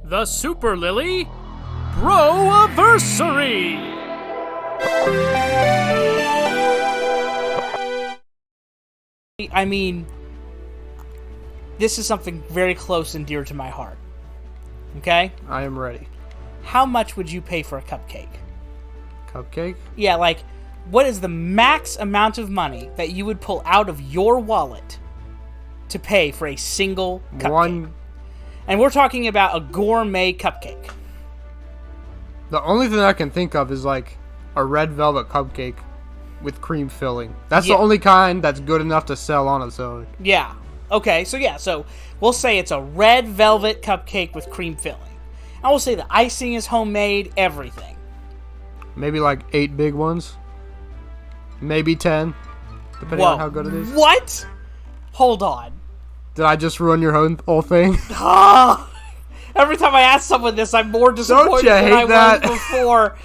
the Super Lilly Bro-a-versary. I mean, this is something very close and dear to my heart. Okay? I am ready. How much would you pay for a cupcake? Cupcake? Yeah, like, what is the max amount of money that you would pull out of your wallet to pay for a single cupcake? And we're talking about a gourmet cupcake. The only thing I can think of is like a red velvet cupcake with cream filling. That's the only kind that's good enough to sell on its own. Yeah. Okay, so we'll say it's a red velvet cupcake with cream filling. And we'll say the icing is homemade, everything. Maybe like 8 big ones. Maybe 10, depending on how good it is. What? Hold on. Did I just ruin your whole thing? Every time I ask someone this, I'm more disappointed than I was before.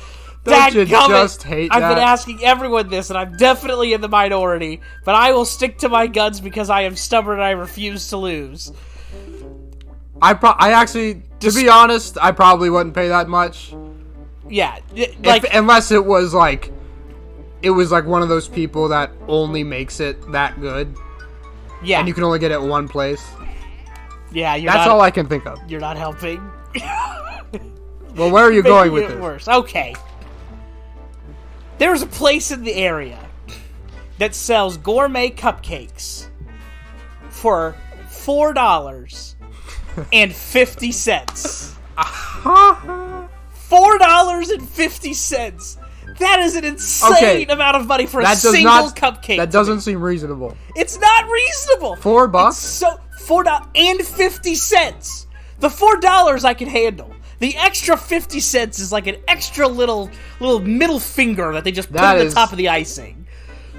Don't you just hate that? I've been asking everyone this, and I'm definitely in the minority, but I will stick to my guns because I am stubborn and I refuse to lose. I actually, to be honest, I probably wouldn't pay that much. Yeah, unless it was like one of those people that only makes it that good. Yeah. And you can only get it at one place. Yeah, that's all I can think of. You're not helping. Well, where are you going with this? Worse. Okay. There's a place in the area that sells gourmet cupcakes for $4.50. $4.50. That is an insane amount of money for a single cupcake. That doesn't seem reasonable. It's not reasonable. $4? So $4.50. The $4 I can handle. The extra 50 cents is like an extra little middle finger that they just put on the top of the icing.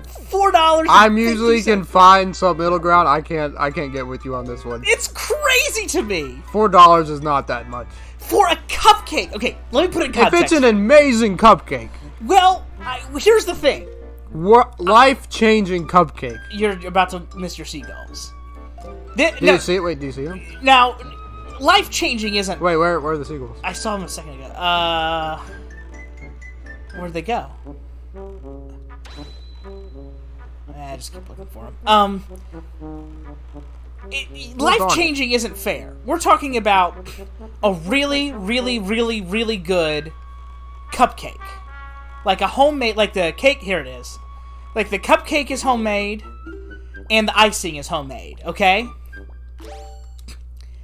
$4. I usually can find some middle ground. I can't get with you on this one. It's crazy to me. $4 is not that much for a cupcake. Okay, let me put it in context. If it's an amazing cupcake. Well, here's the thing. Life-changing cupcake. You're about to miss your seagulls. Do you see it? Wait, do you see them? Now, life-changing isn't... Wait, where are the seagulls? I saw them a second ago. Where'd they go? I just keep looking for them. Life-changing isn't fair. We're talking about a really, really, really, really good cupcake. Like a homemade, like the cake, here it is. Like the cupcake is homemade, and the icing is homemade, okay?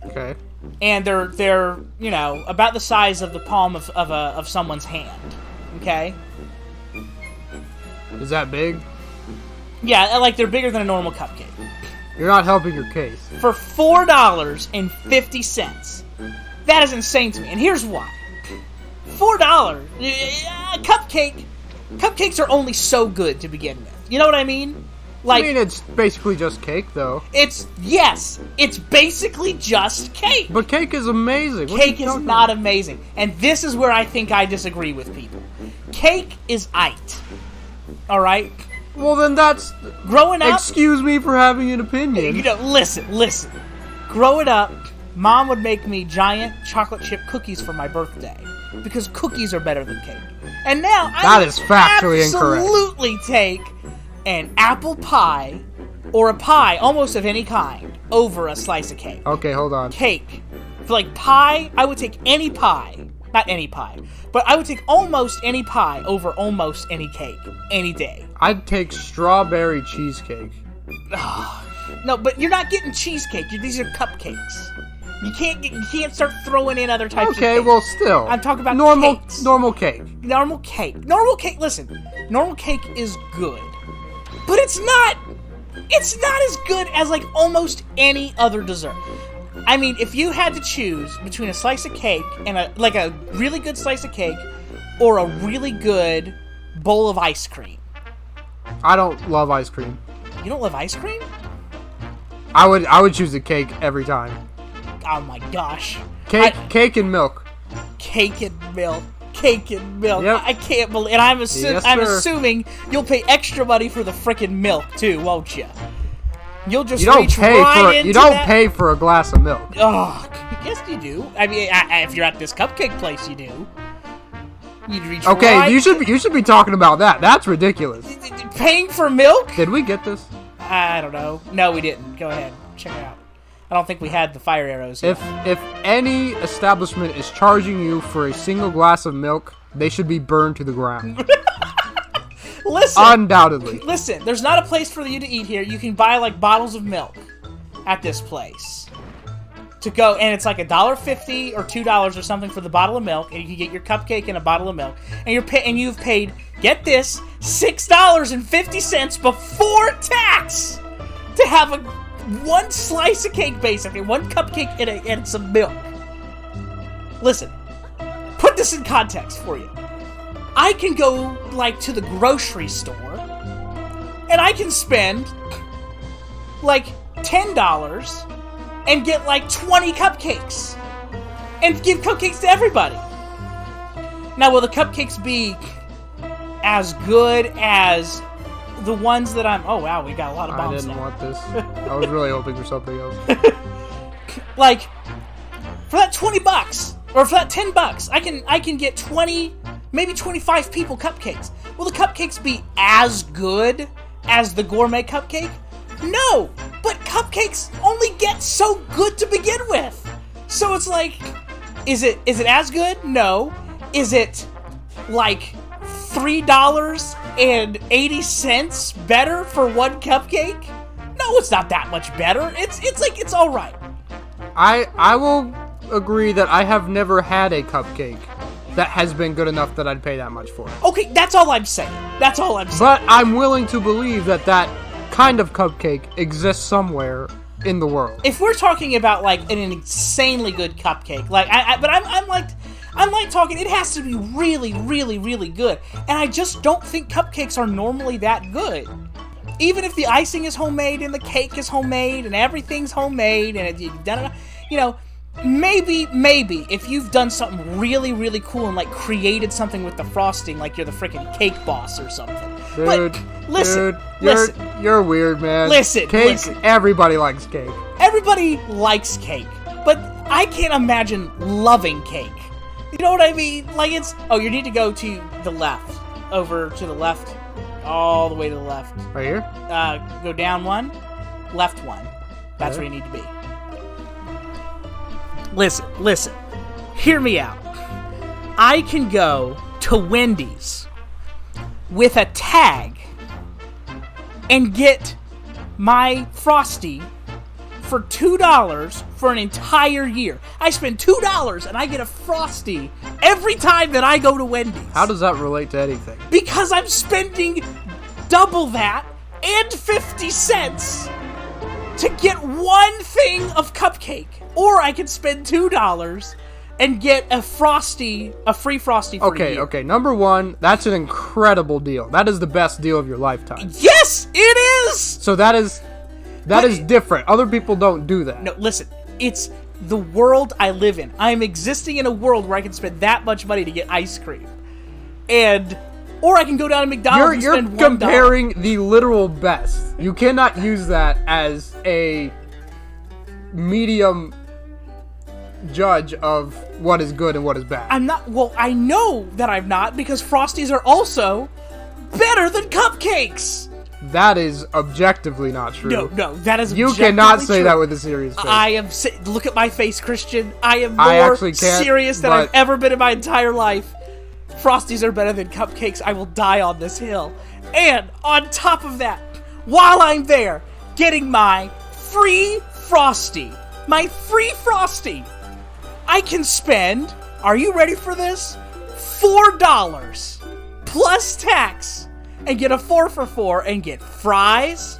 Okay. And they're you know, about the size of the palm of someone's hand, okay? Is that big? Yeah, like they're bigger than a normal cupcake. You're not helping your case. For $4.50. That is insane to me, and here's why. $4. Cupcakes are only so good to begin with. You know what I mean? Like, I mean, it's basically just cake, though. It's basically just cake. But cake is amazing. Cake is not amazing. And this is where I think I disagree with people. Cake is aight. Alright? Well, then that's... Growing up... Excuse me for having an opinion. You know, listen. Growing up, Mom would make me giant chocolate chip cookies for my birthday. Because cookies are better than cake. And now I is factually incorrect. Absolutely take an apple pie or a pie, almost of any kind, over a slice of cake. Okay, hold on. Cake. For like pie, I would take any pie. Not any pie. But I would take almost any pie over almost any cake. Any day. I'd take strawberry cheesecake. No, but you're not getting cheesecake. These are cupcakes. You can't start throwing in other types of cake. Okay, well, still. I'm talking about cakes. Normal cake. Normal cake. Listen, normal cake is good. But it's not as good as, like, almost any other dessert. I mean, if you had to choose between a slice of cake and a really good slice of cake or a really good bowl of ice cream. I don't love ice cream. You don't love ice cream? I would choose the cake every time. Oh my gosh. Cake and milk. Cake and milk. Cake and milk. Yep. I can't believe... And I'm assuming you'll pay extra money for the frickin' milk, too, won't you? You'll just You don't reach pay right for into you don't that. pay for a glass of milk. Oh, yes you do. I mean, if you're at this cupcake place, you do. You'd reach Okay, right you should be talking about that. That's ridiculous. Paying for milk? Did we get this? I don't know. No, we didn't. Go ahead. Check it out. I don't think we had the fire arrows yet. If any establishment is charging you for a single glass of milk, they should be burned to the ground. Listen. Undoubtedly. Listen, there's not a place for you to eat here. You can buy, like, bottles of milk at this place. To go, and it's like $1.50 or $2 or something for the bottle of milk, and you can get your cupcake and a bottle of milk, and you've paid, get this, $6.50 before tax to have one slice of cake, basically, one cupcake and some milk. Listen, put this in context for you. I can go, like, to the grocery store, and I can spend, like, $10 and get, like, 20 cupcakes. And give cupcakes to everybody. Now, will the cupcakes be as good as the ones that I'm... Oh, wow, we got a lot of bombs now. I didn't want this. I was really hoping for something else. Like, for that $20, or for that $10, I can get 20, maybe 25 people cupcakes. Will the cupcakes be as good as the gourmet cupcake? No, but cupcakes only get so good to begin with. So it's like, is it as good? No. Is it like $3.80 better for one cupcake? No, it's not that much better. It's all right. I will agree that I have never had a cupcake that has been good enough that I'd pay that much for it. Okay, that's all I'm saying. That's all I'm saying. But I'm willing to believe that kind of cupcake exists somewhere in the world. If we're talking about like an insanely good cupcake, like I'm like talking, it has to be really, really, really good. And I just don't think cupcakes are normally that good. Even if the icing is homemade and the cake is homemade and everything's homemade and you've done it, you know, maybe if you've done something really, really cool and like created something with the frosting, like you're the freaking cake boss or something. Dude, but listen, you're weird, man. Listen, everybody likes cake. Everybody likes cake, but I can't imagine loving cake. You know what I mean? Like you need to go to the left, over to the left, all the way to the left. Right here? Go down one, left one. That's where you need to be. Listen. Hear me out. I can go to Wendy's with a tag and get my Frosty for $2 for an entire year. I spend $2 and I get a Frosty every time that I go to Wendy's. How does that relate to anything? Because I'm spending double that and 50 cents to get one thing of cupcake. Or I could spend $2 and get a free Frosty for a year. Okay. Number one, that's an incredible deal. That is the best deal of your lifetime. Yes, it is! So that is different. Other people don't do that. No, listen. It's the world I live in. I am existing in a world where I can spend that much money to get ice cream. Or I can go down to McDonald's and spend $1. You're comparing the literal best. You cannot use that as a medium judge of what is good and what is bad. I'm not. Well, I know that I'm not, because Frosties are also better than cupcakes. That is objectively not true. No, that is objectively You cannot say true. that with a serious face. I am. Look at my face, Christian. I am more serious than I've ever been in my entire life. Frosties are better than cupcakes. I will die on this hill. And on top of that, while I'm there getting my free Frosty, I can spend, are you ready for this? $4 plus tax and get a 4 for $4 and get fries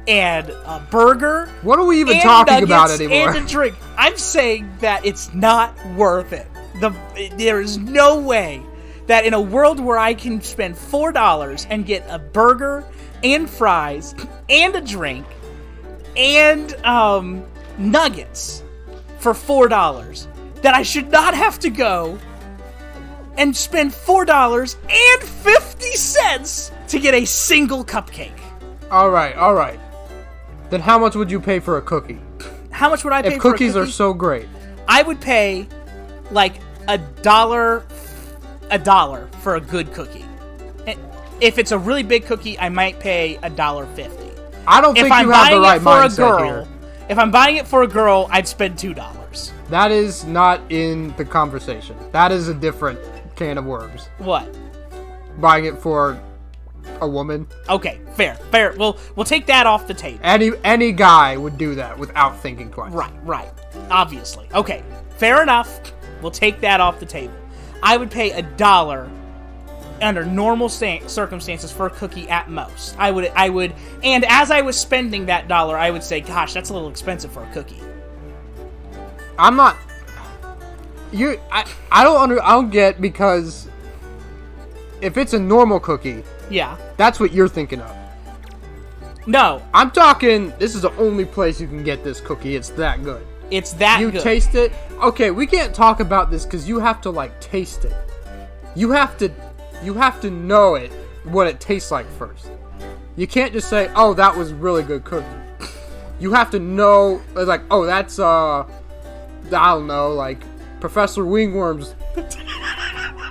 and a burger. What are we even talking about anymore? And a drink. I'm saying that it's not worth it. There is no way that in a world where I can spend $4 and get a burger and fries and a drink and nuggets for $4, that I should not have to go and spend $4.50 to get a single cupcake. All right. Then how much would you pay for a cookie? How much would I pay for a If cookie? cookies are so great. I would pay like $1 for a good cookie. If it's a really big cookie, I might pay $1.50. I don't think you have the right mindset here. If I'm buying it for a girl, I'd spend $2. That is not in the conversation. That is a different can of worms. What? Buying it for a woman. Okay, fair. We'll take that off the table. Any guy would do that without thinking twice. Right. Obviously. Okay, fair enough. We'll take that off the table. I would pay $1 under normal circumstances for a cookie at most. I would, and as I was spending that dollar, I would say, gosh, that's a little expensive for a cookie. I'm not. I don't get, because if it's a normal cookie, yeah, that's what you're thinking of. No, I'm talking. This is the only place you can get this cookie. It's that good. It's that good. You taste it. Okay, we can't talk about this because you have to like taste it. You have to know it, what it tastes like first. You can't just say, "Oh, that was really good cookie." You have to know, like, "Oh, that's I don't know, like Professor Wingworm's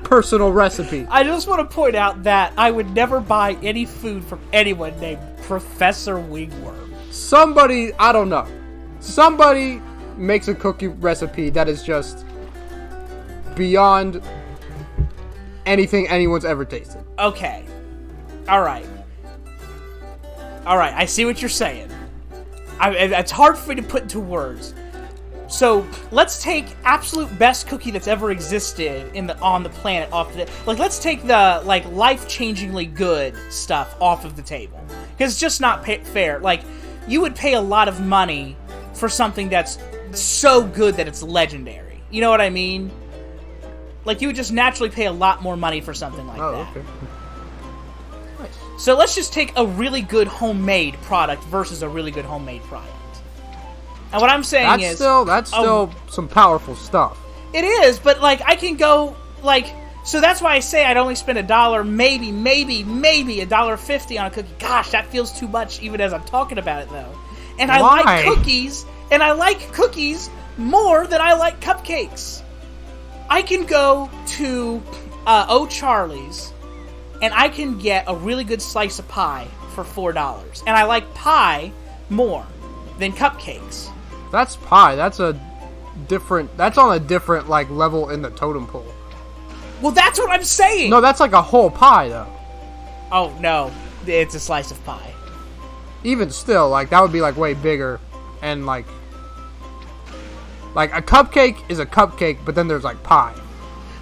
personal recipe." I just want to point out that I would never buy any food from anyone named Professor Wingworm. Somebody, I don't know. Somebody makes a cookie recipe that is just beyond anything anyone's ever tasted. Okay. Alright, I see what you're saying. It's hard for me to put into words. So, let's take absolute best cookie that's ever existed on the planet off the... Like, let's take the, like, life-changingly good stuff off of the table. Because it's just not fair. Like, you would pay a lot of money for something that's so good that it's legendary. You know what I mean? Like, you would just naturally pay a lot more money for something like that. Okay. Nice. So let's just take a really good homemade product versus a really good homemade product. And what I'm saying is... That's still some powerful stuff. It is, but, like, I can go, like... So that's why I say I'd only spend $1, maybe $1.50 on a cookie. Gosh, that feels too much even as I'm talking about it, though. And I like cookies more than I like cupcakes. I can go to O'Charlie's and I can get a really good slice of pie for $4. And I like pie more than cupcakes. That's pie. That's on a different, like, level in the totem pole. Well, that's what I'm saying. No, that's like a whole pie, though. Oh, no. It's a slice of pie. Even still, like, that would be, like, way bigger. And, like a cupcake is a cupcake, but then there's, like, pie.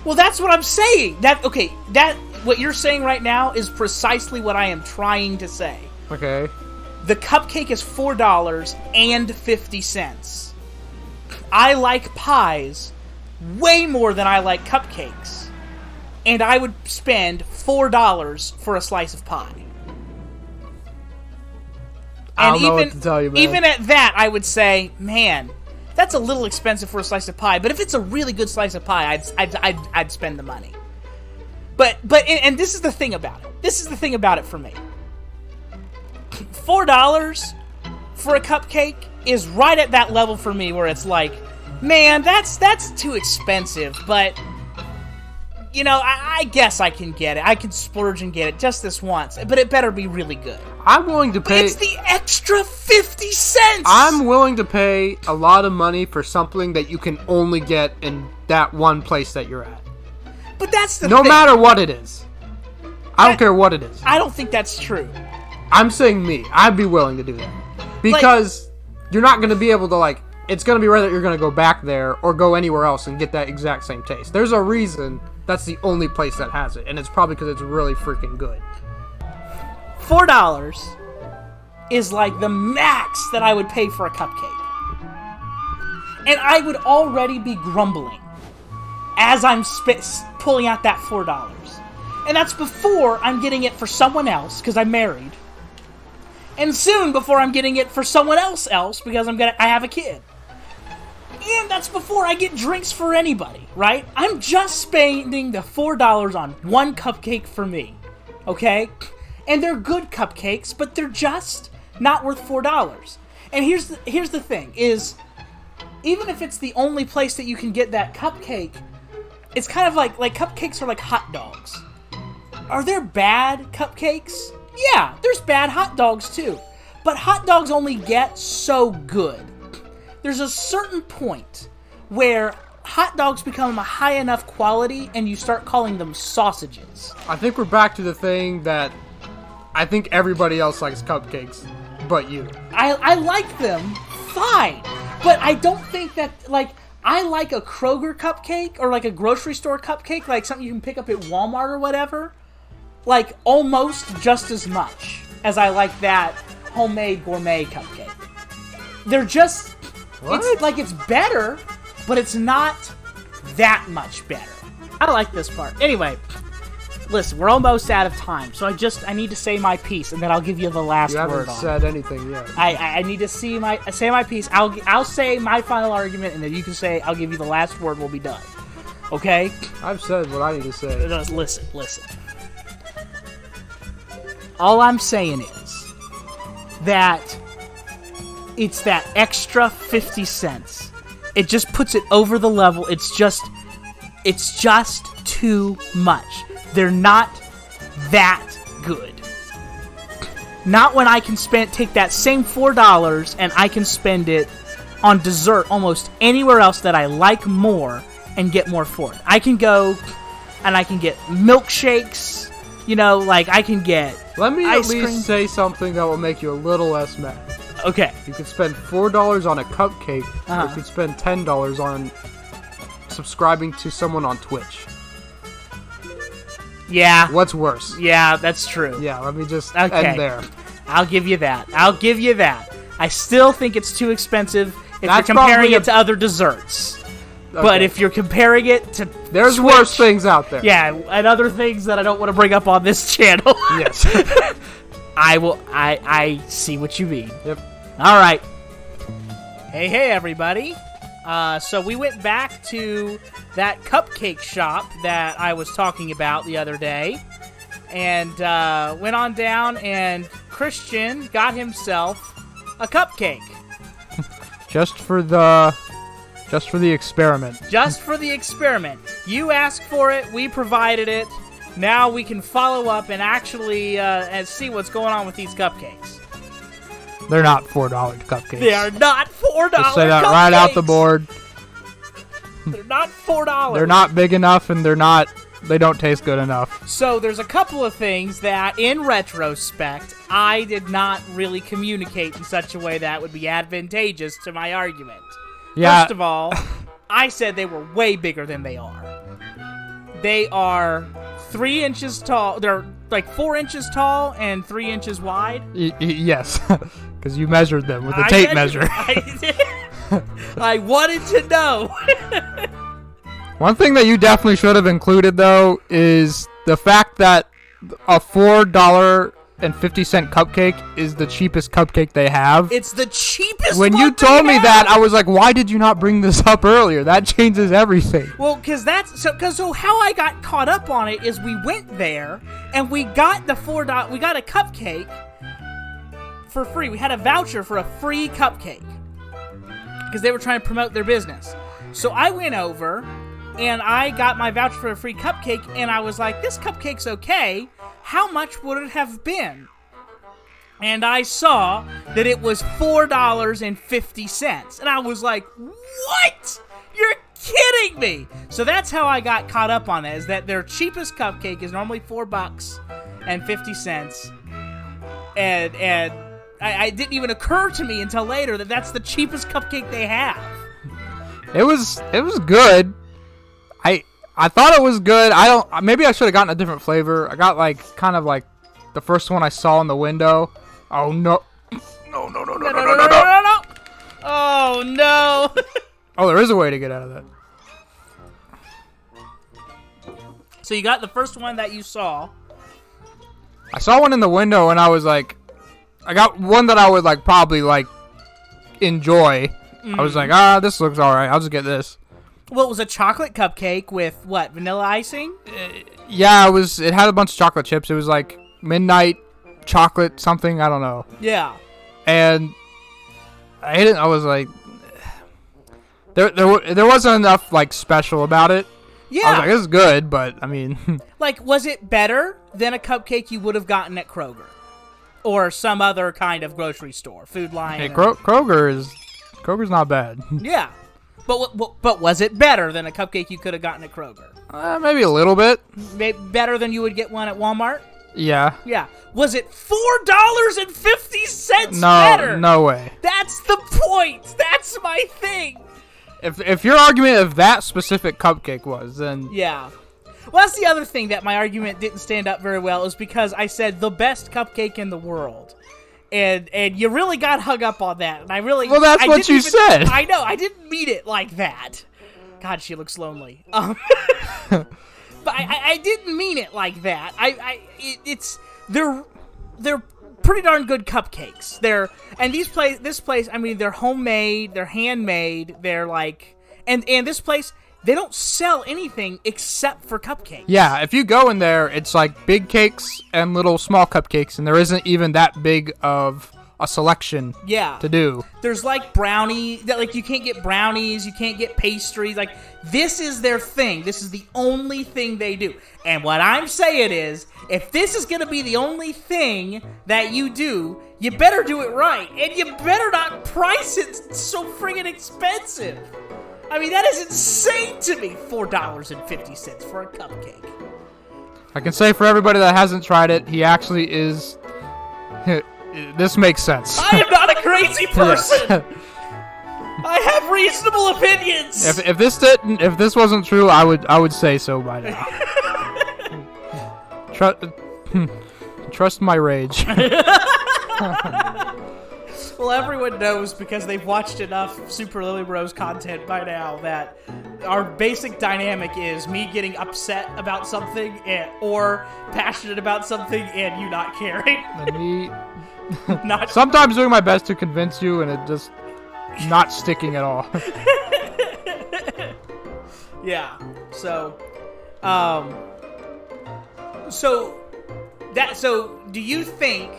Well, that's what I'm saying. What you're saying right now is precisely what I am trying to say. Okay. The cupcake is $4.50. I like pies way more than I like cupcakes. And I would spend $4 for a slice of pie. I don't know what to tell you, man. Even at that, I would say, man, that's a little expensive for a slice of pie. But if it's a really good slice of pie, I'd spend the money. But this is the thing about it. This is the thing about it for me. $4 for a cupcake is right at that level for me where it's like, man, that's too expensive. But, you know, I guess I can get it. I can splurge and get it just this once. But it better be really good. I'm willing to pay... It's the extra 50 cents! I'm willing to pay a lot of money for something that you can only get in that one place that you're at. But that's the thing. No matter what it is. I don't care what it is. I don't think that's true. I'm saying me. I'd be willing to do that. Because you're not going to be able to, like... It's going to be rare that you're going to go back there or go anywhere else and get that exact same taste. There's a reason that's the only place that has it. And it's probably because it's really freaking good. $4 is like the max that I would pay for a cupcake. And I would already be grumbling as I'm pulling out that $4. And that's before I'm getting it for someone else because I'm married. And soon before I'm getting it for someone else because I have a kid. And that's before I get drinks for anybody, right? I'm just spending the $4 on one cupcake for me, okay? And they're good cupcakes, but they're just not worth $4. And here's the thing, is even if it's the only place that you can get that cupcake, it's kind of like cupcakes are like hot dogs. Are there bad cupcakes? Yeah, there's bad hot dogs too. But hot dogs only get so good. There's a certain point where hot dogs become a high enough quality and you start calling them sausages. I think we're back to the thing that I think everybody else likes cupcakes, but you. I like them, fine. But I don't think that, like, I like a Kroger cupcake or like a grocery store cupcake, like something you can pick up at Walmart or whatever, like almost just as much as I like that homemade gourmet cupcake. They're just, what? It's like it's better, but it's not that much better. I like this part. Anyway, listen, we're almost out of time, so I need to say my piece, and then I'll give you the last word on it. You haven't said anything yet. I need to say my piece. I'll say my final argument, and then you can say, I'll give you the last word, we'll be done. Okay? I've said what I need to say. Listen. All I'm saying is that it's that extra 50 cents. It just puts it over the level. It's just too much. They're not that good. Not when I can take that same $4 and I can spend it on dessert almost anywhere else that I like more and get more for it. I can go and I can get milkshakes, like I can get Let me ice at least cream. say something that will make you a little less mad. Okay. You could spend $4 on a cupcake, or you could spend $10 on subscribing to someone on Twitch. Yeah. What's worse? Yeah, that's true. Yeah, let me just Okay. end there. I'll give you that. I still think it's too expensive if That's you're comparing probably it to other desserts. Okay. But if you're comparing it to There's Switch, worse things out there. Yeah, and other things that I don't want to bring up on this channel. Yes. I see what you mean. Yep. All right. Hey, everybody. So we went back to that cupcake shop that I was talking about the other day, and went on down, and Christian got himself a cupcake. Just for the experiment. Just for the experiment. You asked for it, we provided it. Now we can follow up and actually and see what's going on with these cupcakes. They're not $4 cupcakes. They are not $4 Just say that cupcakes. right out the board. They're not $4. They're not big enough, and they don't taste good enough. So there's a couple of things that, in retrospect, I did not really communicate in such a way that would be advantageous to my argument. Yeah. First of all, I said they were way bigger than they are. They are 3 inches tall. They're like 4 inches tall and 3 inches wide. Yes, because you measured them with a tape measure. I wanted to know. One thing that you definitely should have included, though, is the fact that a $4.50 cupcake is the cheapest cupcake they have. It's the cheapest When one you they told me have. that, I was like, why did you not bring this up earlier? That changes everything. Well, because so how I got caught up on it is we went there and we got we got a cupcake for free. We had a voucher for a free cupcake because they were trying to promote their business. So I went over and I got my voucher for a free cupcake, and I was like, this cupcake's okay. How much would it have been? And I saw that it was $4.50. And I was like, what? You're kidding me. So that's how I got caught up on it, is that their cheapest cupcake is normally $4.50. And it didn't even occur to me until later that that's the cheapest cupcake they have. It was good. I thought it was good. Maybe I should have gotten a different flavor. I got kind of like the first one I saw in the window. Oh no. No. Oh no. Oh, there is a way to get out of that. So you got the first one that you saw. I saw one in the window and I was like, I got one that I would probably enjoy. I was like, this looks alright. I'll just get this. Well, it was a chocolate cupcake with what, vanilla icing? Yeah, it had a bunch of chocolate chips. It was midnight chocolate something, I don't know. Yeah. And I ate it. I was like, there wasn't enough like special about it. Yeah. I was like, this is good, but I mean, like, was it better than a cupcake you would have gotten at Kroger or some other kind of grocery store, Food Lion? hey, Kroger's not bad. Yeah, but was it better than a cupcake you could have gotten at Kroger? Maybe a little bit. Better than you would get one at Walmart? Yeah. Yeah. Was it $4.50 No, better? no way. That's the point. That's my thing. If your argument of that specific cupcake was, then yeah. Well, that's the other thing that my argument didn't stand up very well is because I said the best cupcake in the world. And you really got hung up on that. And I really... Well, that's what you said. I know. I didn't mean it like that. God, she looks lonely. But I didn't mean it like that. They're pretty darn good cupcakes. This place, I mean, they're homemade, they're handmade, they're like, and this place, they don't sell anything except for cupcakes. Yeah, if you go in there, it's like big cakes and little small cupcakes, and there isn't even that big of a selection to do. There's like like you can't get brownies, you can't get pastries. Like, this is their thing. This is the only thing they do. And what I'm saying is, if this is going to be the only thing that you do, you better do it right. And you better not price it so friggin' expensive. I mean, that is insane to me. $4.50 for a cupcake. I can say for everybody that hasn't tried it, he actually is... This makes sense. I am not a crazy person. I have reasonable opinions. If this wasn't true, I would say so by now. Trust my rage. Well, everyone knows because they've watched enough Super Lilly Bros content by now that our basic dynamic is me getting upset about something or passionate about something and you not caring. And me sometimes doing my best to convince you and it just not sticking at all. Yeah. So do you think?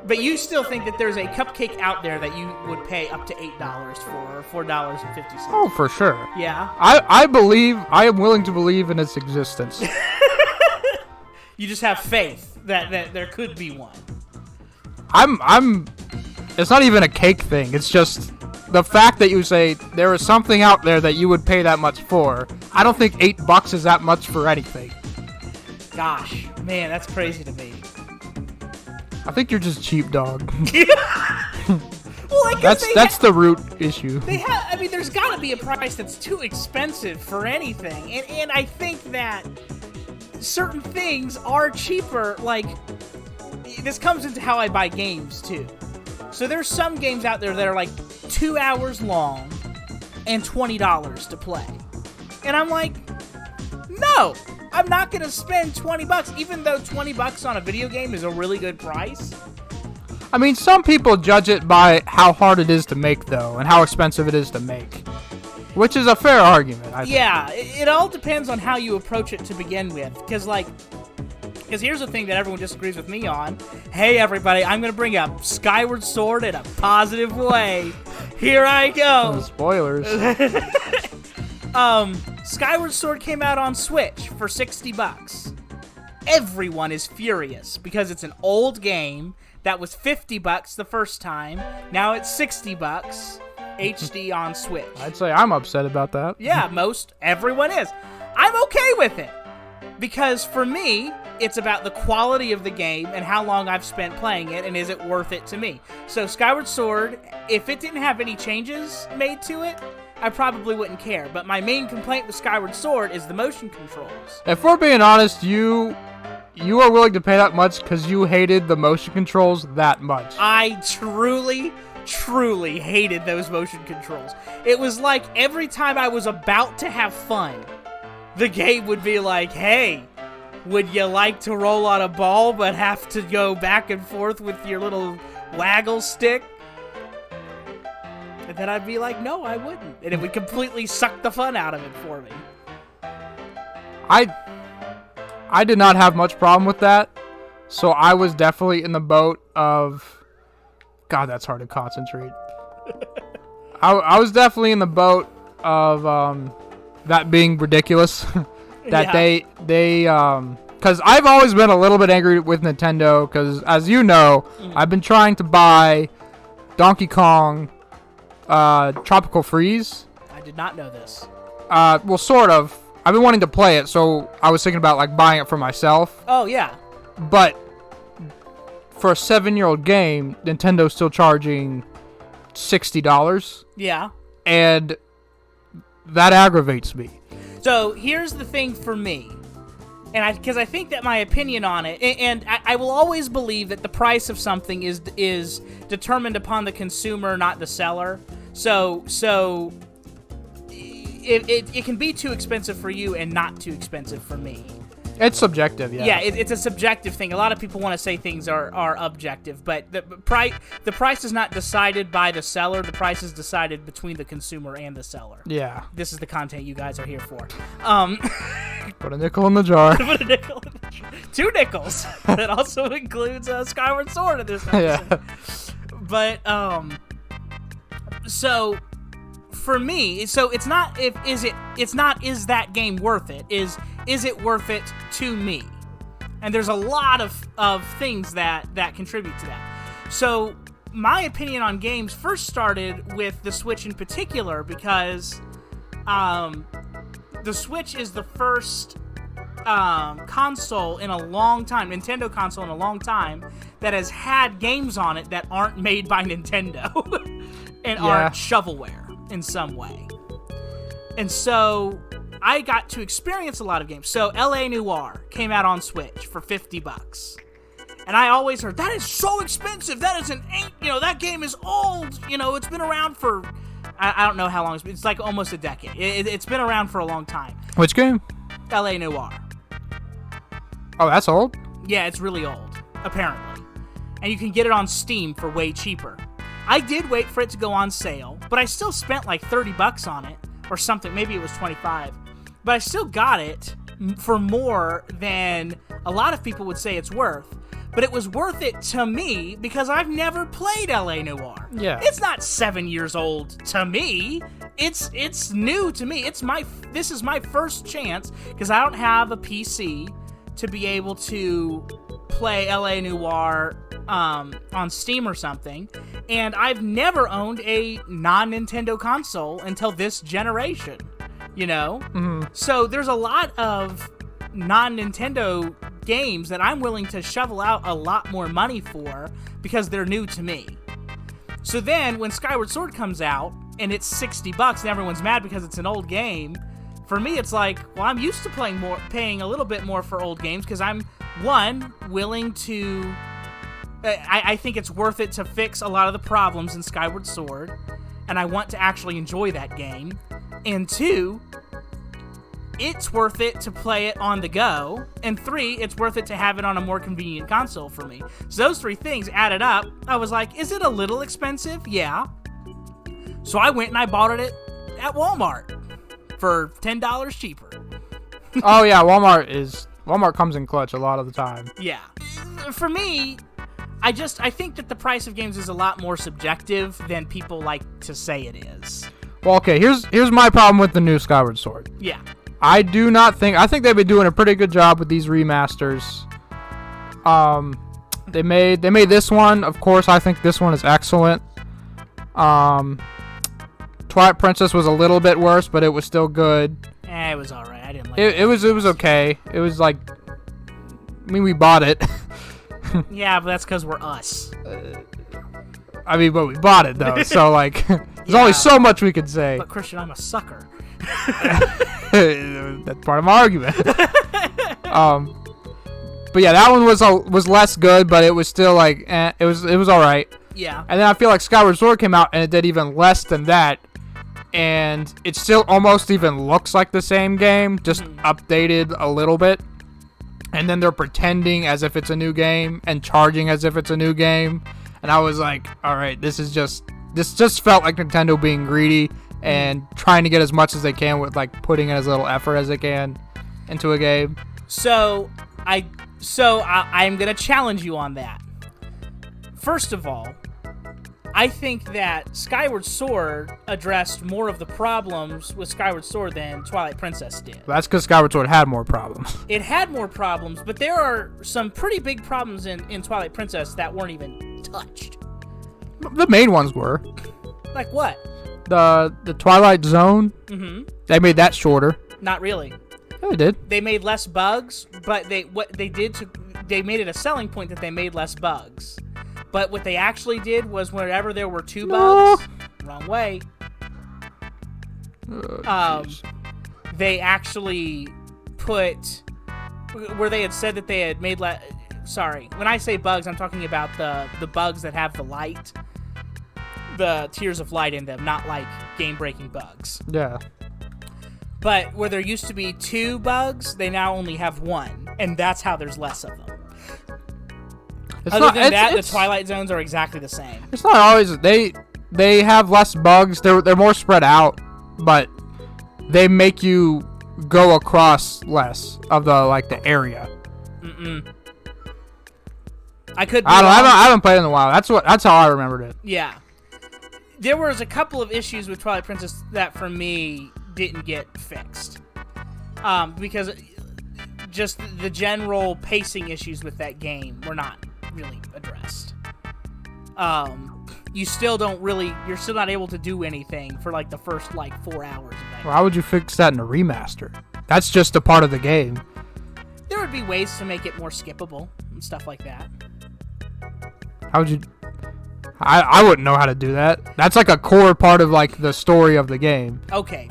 But you still think that there's a cupcake out there that you would pay up to $8 for, or $4.50? Oh, for sure. Yeah. I am willing to believe in its existence. You just have faith that there could be one. It's not even a cake thing. It's just the fact that you say there is something out there that you would pay that much for. I don't think $8 is that much for anything. Gosh, man, that's crazy to me. I think you're just cheap, dog. Well, I guess that's the root issue. I mean, there's got to be a price that's too expensive for anything, and I think that certain things are cheaper. Like, this comes into how I buy games too. So there's some games out there that are like 2 hours long and $20 to play, and I'm like, no. I'm not going to spend $20, even though $20 on a video game is a really good price. I mean, some people judge it by how hard it is to make, though, and how expensive it is to make. Which is a fair argument, I think. Yeah, it all depends on how you approach it to begin with. Because here's the thing that everyone disagrees with me on. Hey, everybody, I'm going to bring up Skyward Sword in a positive way. Here I go. Spoilers. Skyward Sword came out on Switch for $60. Everyone is furious because it's an old game that was $50 the first time. Now it's $60 HD on Switch. I'd say I'm upset about that. Yeah, everyone is. I'm okay with it because for me, it's about the quality of the game and how long I've spent playing it and is it worth it to me. So Skyward Sword, if it didn't have any changes made to it, I probably wouldn't care. But my main complaint with Skyward Sword is the motion controls. If we're being honest, you are willing to pay that much because you hated the motion controls that much. I truly hated those motion controls. It was like every time I was about to have fun, the game would be like, hey, would you like to roll on a ball but have to go back and forth with your little waggle stick? And then I'd be like, no, I wouldn't. And it would completely suck the fun out of it for me. I did not have much problem with that. So I was definitely in the boat of God, that's hard to concentrate. I was definitely in the boat of that being ridiculous. That they because I've always been a little bit angry with Nintendo because, as you know, I've been trying to buy Donkey Kong Tropical Freeze. I did not know this. Well, sort of. I've been wanting to play it, so I was thinking about like buying it for myself. Oh, yeah. But for a 7-year-old game, Nintendo's still charging $60. Yeah. And that aggravates me. So here's the thing for me, and because I think that my opinion on it, and I will always believe that the price of something is determined upon the consumer, not the seller. So it can be too expensive for you and not too expensive for me. It's subjective, yeah. Yeah, it's a subjective thing. A lot of people want to say things are objective, but the price is not decided by the seller. The price is decided between the consumer and the seller. Yeah. This is the content you guys are here for. Put a nickel in the jar. Put a nickel in the jar. 2 nickels. That also includes Skyward Sword in this episode. Yeah. But so for me, so it's not is that game worth it? Is it worth it to me? And there's a lot of things that contribute to that. So my opinion on games first started with the Switch in particular because the Switch is the first console in a long time, Nintendo console in a long time, that has had games on it that aren't made by Nintendo and are shovelware in some way. And so I got to experience a lot of games. So L.A. Noire came out on Switch for $50. And I always heard, that is so expensive. That is that game is old. It's been around for, I don't know how long. It's like almost a decade. It's been around for a long time. Which game? L.A. Noire. Oh, that's old? Yeah, it's really old, apparently. And you can get it on Steam for way cheaper. I did wait for it to go on sale, but I still spent like $30 on it or something. Maybe it was $25. But I still got it for more than a lot of people would say it's worth. But it was worth it to me because I've never played L.A. Noire. Yeah. It's not 7 years old to me. It's new to me. This is my first chance because I don't have a PC to be able to play L.A. Noire on Steam or something. And I've never owned a non-Nintendo console until this generation. Mm-hmm. So there's a lot of non-Nintendo games that I'm willing to shovel out a lot more money for because they're new to me. So then when Skyward Sword comes out and it's $60 and everyone's mad because it's an old game, for me it's like, well, I'm used to paying a little bit more for old games because I'm willing to I think it's worth it to fix a lot of the problems in Skyward Sword, and I want to actually enjoy that game. And 2, it's worth it to play it on the go. And 3, it's worth it to have it on a more convenient console for me. So those 3 things added up. I was like, is it a little expensive? Yeah. So I went and I bought it at Walmart for $10 cheaper. Oh yeah, Walmart comes in clutch a lot of the time. Yeah. For me, I think that the price of games is a lot more subjective than people like to say it is. Well, okay, here's my problem with the new Skyward Sword. Yeah. I think they've been doing a pretty good job with these remasters. They made this one, of course, I think this one is excellent. Twilight Princess was a little bit worse, but it was still good. It was alright. I didn't like it. It was okay. It was like, we bought it. Yeah, but that's because we're us. But we bought it though, so like, there's only so much we could say. But Christian, I'm a sucker. That's part of my argument. But yeah, that one was less good, but it was still like, it was all right. Yeah. And then I feel like Skyward Sword came out and it did even less than that, and it still almost even looks like the same game, just updated a little bit. And then they're pretending as if it's a new game and charging as if it's a new game. And I was like, all right, this just felt like Nintendo being greedy and trying to get as much as they can with like putting in as little effort as they can into a game. So I'm going to challenge you on that. First of all, I think that Skyward Sword addressed more of the problems with Skyward Sword than Twilight Princess did. That's because Skyward Sword had more problems. It had more problems, but there are some pretty big problems in Twilight Princess that weren't even touched. The main ones were. Like what? The Twilight Zone. Mm-hmm. They made that shorter. Not really. Yeah, they did. They made less bugs, but they made it a selling point that they made less bugs. But what they actually did was wherever there were 2 bugs, wrong way. They actually put where they had said that they had made sorry, when I say bugs, I'm talking about the bugs that have the light, the tears of light in them, not like game-breaking bugs. Yeah. But where there used to be 2 bugs, they now only have 1, and that's how there's less of them. Other than that, the Twilight Zones are exactly the same. It's not always they have less bugs. They're more spread out, but they make you go across less of the area. I haven't played in a while. That's how I remembered it. Yeah. There was a couple of issues with Twilight Princess that for me didn't get fixed. Because just the general pacing issues with that game were not really addressed. You're still not able to do anything for the first 4 hours of that. Why would you fix that in a remaster? That's just a part of the game. There would be ways to make it more skippable and stuff like that. How would you? I wouldn't know how to do that. That's a core part of the story of the game. Okay,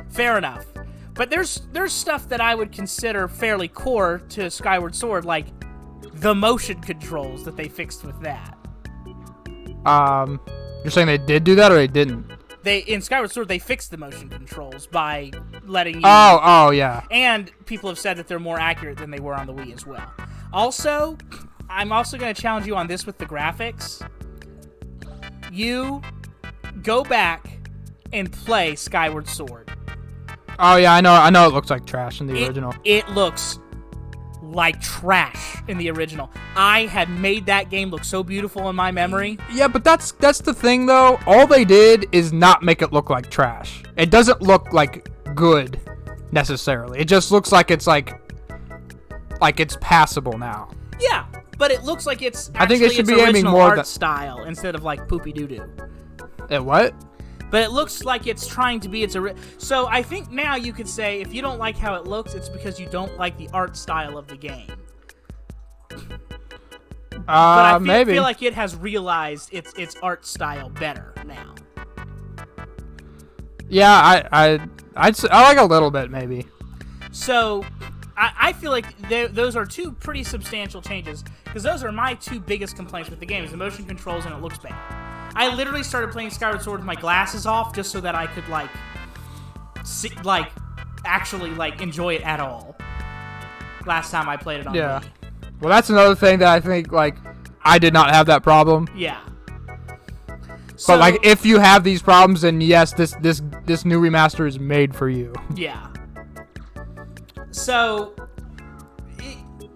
fair enough. But there's stuff that I would consider fairly core to Skyward Sword, like the motion controls that they fixed with that. You're saying they did do that or they didn't? In Skyward Sword, they fixed the motion controls by letting you... Oh, yeah. And people have said that they're more accurate than they were on the Wii as well. Also, I'm also going to challenge you on this with the graphics. You go back and play Skyward Sword. Oh, yeah, I know it looks like trash in the original. It looks like trash in the original. I had made that game look so beautiful in my memory. Yeah, but that's the thing though. All they did is not make it look like trash. It doesn't look like good necessarily. It just looks like it's it's passable now. Yeah, but it looks like it's I think it should be aiming more art style instead of poopy doo doo. What? But it looks like it's trying to be so I think now you could say if you don't like how it looks, it's because you don't like the art style of the game. But I feel like it has realized its art style better now. Yeah, I like a little bit maybe. So I feel like those are 2 pretty substantial changes because those are my 2 biggest complaints with the game: is the motion controls and it looks bad. I literally started playing Skyward Sword with my glasses off just so that I could actually enjoy it at all. Last time I played it on Wii. Well, that's another thing that I think I did not have that problem. Yeah. So, but if you have these problems, then yes, this new remaster is made for you. Yeah. So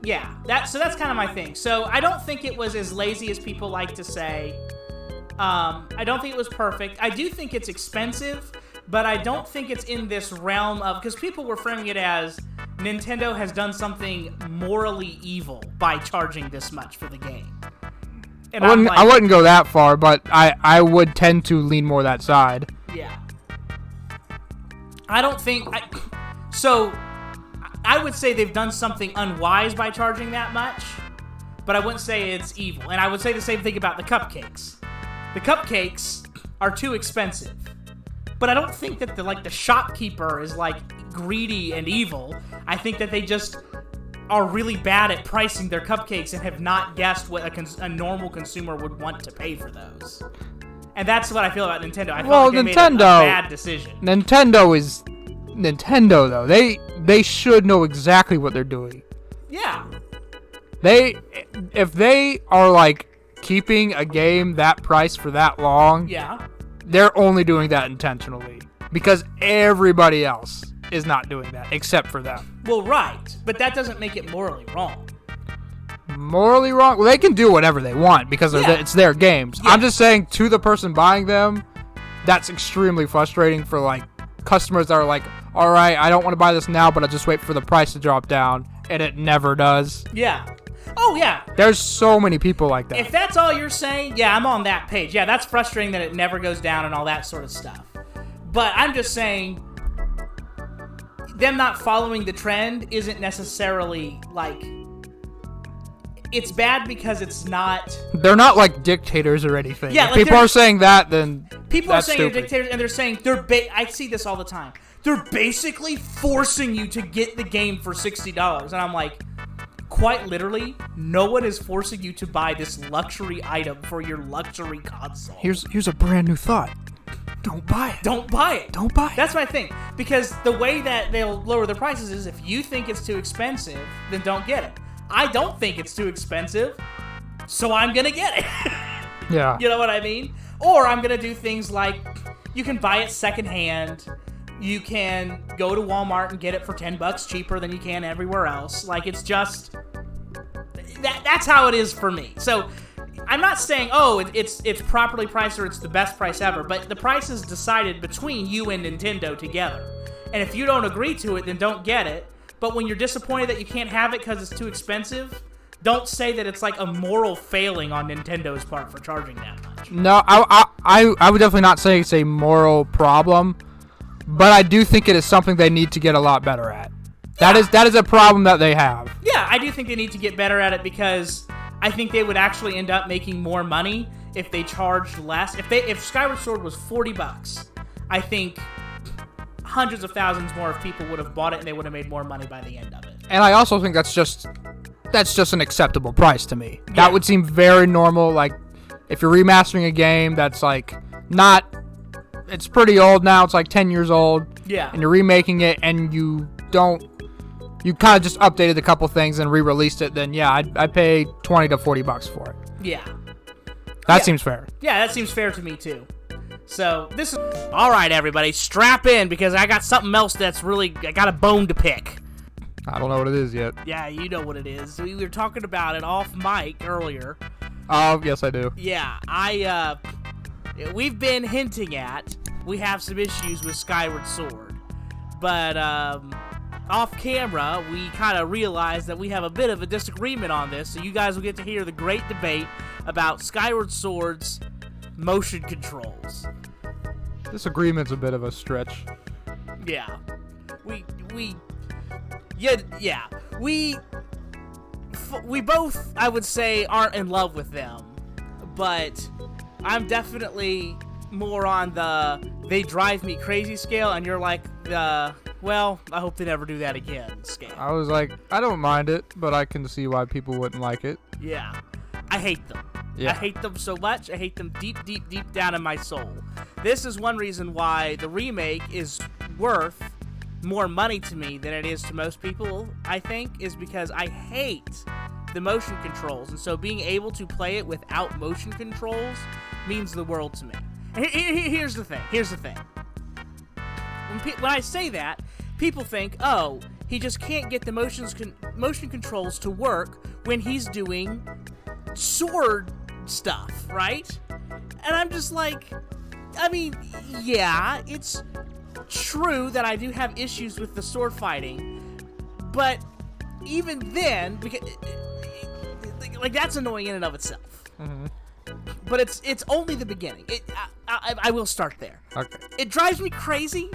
that's kind of my thing. So I don't think it was as lazy as people like to say. I don't think it was perfect. I do think it's expensive, but I don't think it's in this realm of... Because people were framing it as Nintendo has done something morally evil by charging this much for the game. And I wouldn't go that far, but I would tend to lean more that side. Yeah. I don't think... So, I would say they've done something unwise by charging that much, but I wouldn't say it's evil. And I would say the same thing about the cupcakes. The cupcakes are too expensive. But I don't think that the shopkeeper is greedy and evil. I think that they just are really bad at pricing their cupcakes and have not guessed what a normal consumer would want to pay for those. And that's what I feel about Nintendo. I feel like they made a bad decision. Nintendo is Nintendo though. They should know exactly what they're doing. Yeah. If they are keeping a game that price for that long, yeah, they're only doing that intentionally because everybody else is not doing that except for them. Well, right, but that doesn't make it morally wrong. morally wrong. Well, they can do whatever they want because it's their games. Yeah. I'm just saying to the person buying them, that's extremely frustrating for like customers that are like, all right, I don't want to buy this now, but I'll just wait for the price to drop down, and it never does. Yeah. Oh, yeah. There's so many people like that. If that's all you're saying, yeah, I'm on that page. Yeah, that's frustrating that it never goes down and all that sort of stuff. But I'm just saying, them not following the trend isn't necessarily, like... It's bad because it's not... They're not like dictators or anything. Yeah, if like people are saying that, then people that's are saying stupid. they're dictators, and they're saying I see this all the time. They're basically forcing you to get the game for $60, and I'm like, quite literally, no one is forcing you to buy this luxury item for your luxury console. Here's a brand new thought. Don't buy it. Don't buy it. Don't buy it. That's my thing. Because the way that they'll lower their prices is if you think it's too expensive, then don't get it. I don't think it's too expensive, so I'm gonna get it. Yeah. You know what I mean? Or I'm gonna do things like you can buy it secondhand. You can go to Walmart and get it for $10 cheaper than you can everywhere else. Like, it's just that's how it is for me. So I'm not saying it's properly priced or it's the best price ever, but the price is decided between you and Nintendo together. And if you don't agree to it, then don't get it. But when you're disappointed that you can't have it because it's too expensive, don't say that it's like a moral failing on Nintendo's part for charging that much. No, I would definitely not say it's a moral problem, but I do think it is something they need to get a lot better at. Yeah. That is a problem that they have. Yeah, I do think they need to get better at it because I think they would actually end up making more money if they charged less. If Skyward Sword was $40, I think hundreds of thousands more of people would have bought it and they would have made more money by the end of it. And I also think that's just an acceptable price to me. Yeah. That would seem very normal. Like, if you're remastering a game that's like it's pretty old now, it's like 10 years old. Yeah. And you're remaking it and you kind of just updated a couple things and re-released it, then yeah, I'd pay $20 to $40 for it. Yeah. That seems fair. Yeah, that seems fair to me too. So, this is... Alright, everybody, strap in, because I got something else that's really... I got a bone to pick. I don't know what it is yet. Yeah, you know what it is. We were talking about it off mic earlier. Oh, yes, I do. Yeah, we've been hinting at we have some issues with Skyward Sword. But, off camera, we kind of realized that we have a bit of a disagreement on this, so you guys will get to hear the great debate about Skyward Sword's motion controls. This agreement's a bit of a stretch. Yeah. We both, I would say, aren't in love with them, but I'm definitely more on the they drive me crazy scale, and you're like well, I hope they never do that again scale. I was like, I don't mind it, but I can see why people wouldn't like it. Yeah. I hate them. Yeah. I hate them so much. I hate them deep, deep, deep down in my soul. This is one reason why the remake is worth more money to me than it is to most people, I think, is because I hate the motion controls. And so being able to play it without motion controls means the world to me. And here's the thing. When I say that, people think, oh, he just can't get the motion controls to work when he's doing sword stuff, right? And I'm just like, I mean, yeah, it's true that I do have issues with the sword fighting, but even then, because, like, that's annoying in and of itself. Mm-hmm. But it's only the beginning. I will start there. Okay. It drives me crazy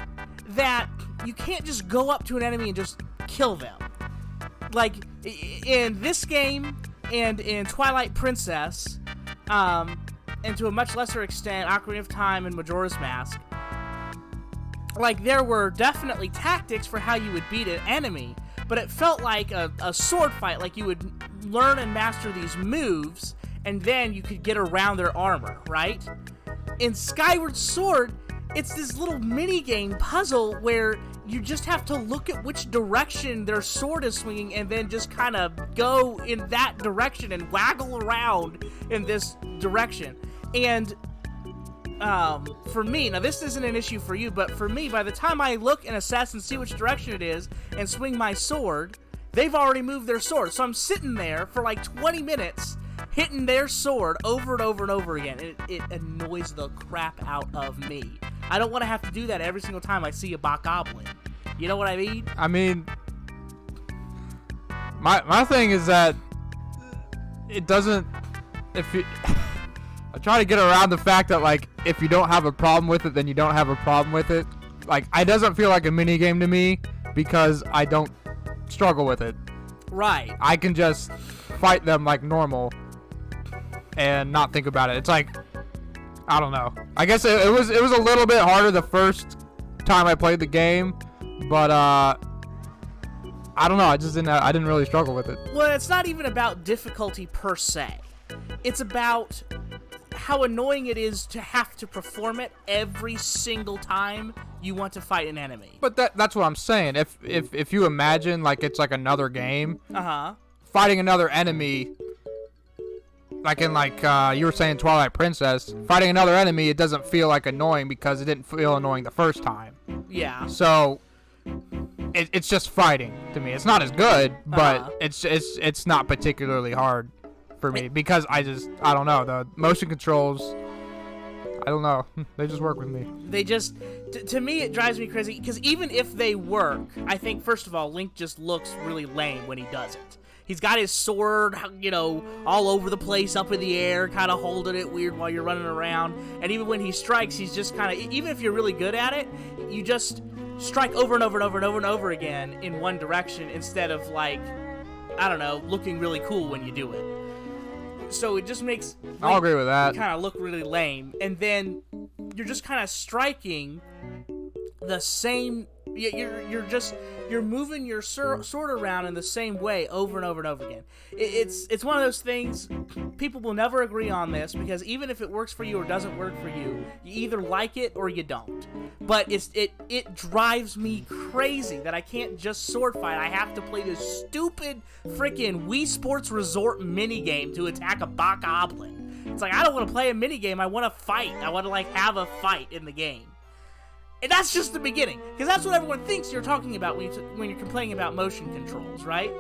that you can't just go up to an enemy and just kill them. Like, in this game and in Twilight Princess, and to a much lesser extent, Ocarina of Time and Majora's Mask, like, there were definitely tactics for how you would beat an enemy, but it felt like a sword fight. Like, you would learn and master these moves, and then you could get around their armor, right? In Skyward Sword, it's this little mini-game puzzle where you just have to look at which direction their sword is swinging and then just kind of go in that direction and waggle around in this direction. And for me, now this isn't an issue for you, but for me, by the time I look and assess and see which direction it is and swing my sword, they've already moved their sword. So I'm sitting there for like 20 minutes hitting their sword over and over and over again. And it annoys the crap out of me. I don't want to have to do that every single time I see a Bokoblin. You know what I mean? I mean, my thing is that it doesn't, if you, I try to get around the fact that, like, if you don't have a problem with it, then you don't have a problem with it. Like, it doesn't feel like a mini game to me because I don't struggle with it. Right. I can just fight them like normal and not think about it. It's like, I don't know. I guess it was a little bit harder the first time I played the game, but I don't know. I didn't really struggle with it. Well, it's not even about difficulty per se. It's about how annoying it is to have to perform it every single time you want to fight an enemy. But that's what I'm saying. If you imagine like it's like another game, fighting another enemy, like in you were saying Twilight Princess, fighting another enemy, it doesn't feel like annoying because it didn't feel annoying the first time. Yeah. So it's just fighting to me. It's not as good, but it's not particularly hard for me because I don't know, the motion controls, I don't know, they just work with me. They just, to me, it drives me crazy because even if they work, I think first of all, Link just looks really lame when he does it. He's got his sword, all over the place, up in the air, kind of holding it weird while you're running around. And even when he strikes, he's just kind of, even if you're really good at it, you just strike over and over and over and over and over again in one direction instead of, like, I don't know, looking really cool when you do it. So it just makes I'll agree with that. Kind of look really lame. And then you're just kind of striking the same. You're moving your sword around in the same way over and over and over again. It's one of those things, people will never agree on this because even if it works for you or doesn't work for you, you either like it or you don't. But it drives me crazy that I can't just sword fight. I have to play this stupid freaking Wii Sports Resort minigame to attack a Bokoblin. It's like, I don't want to play a minigame, I want to fight. I want to have a fight in the game. And that's just the beginning, because that's what everyone thinks you're talking about when you're complaining about motion controls, right?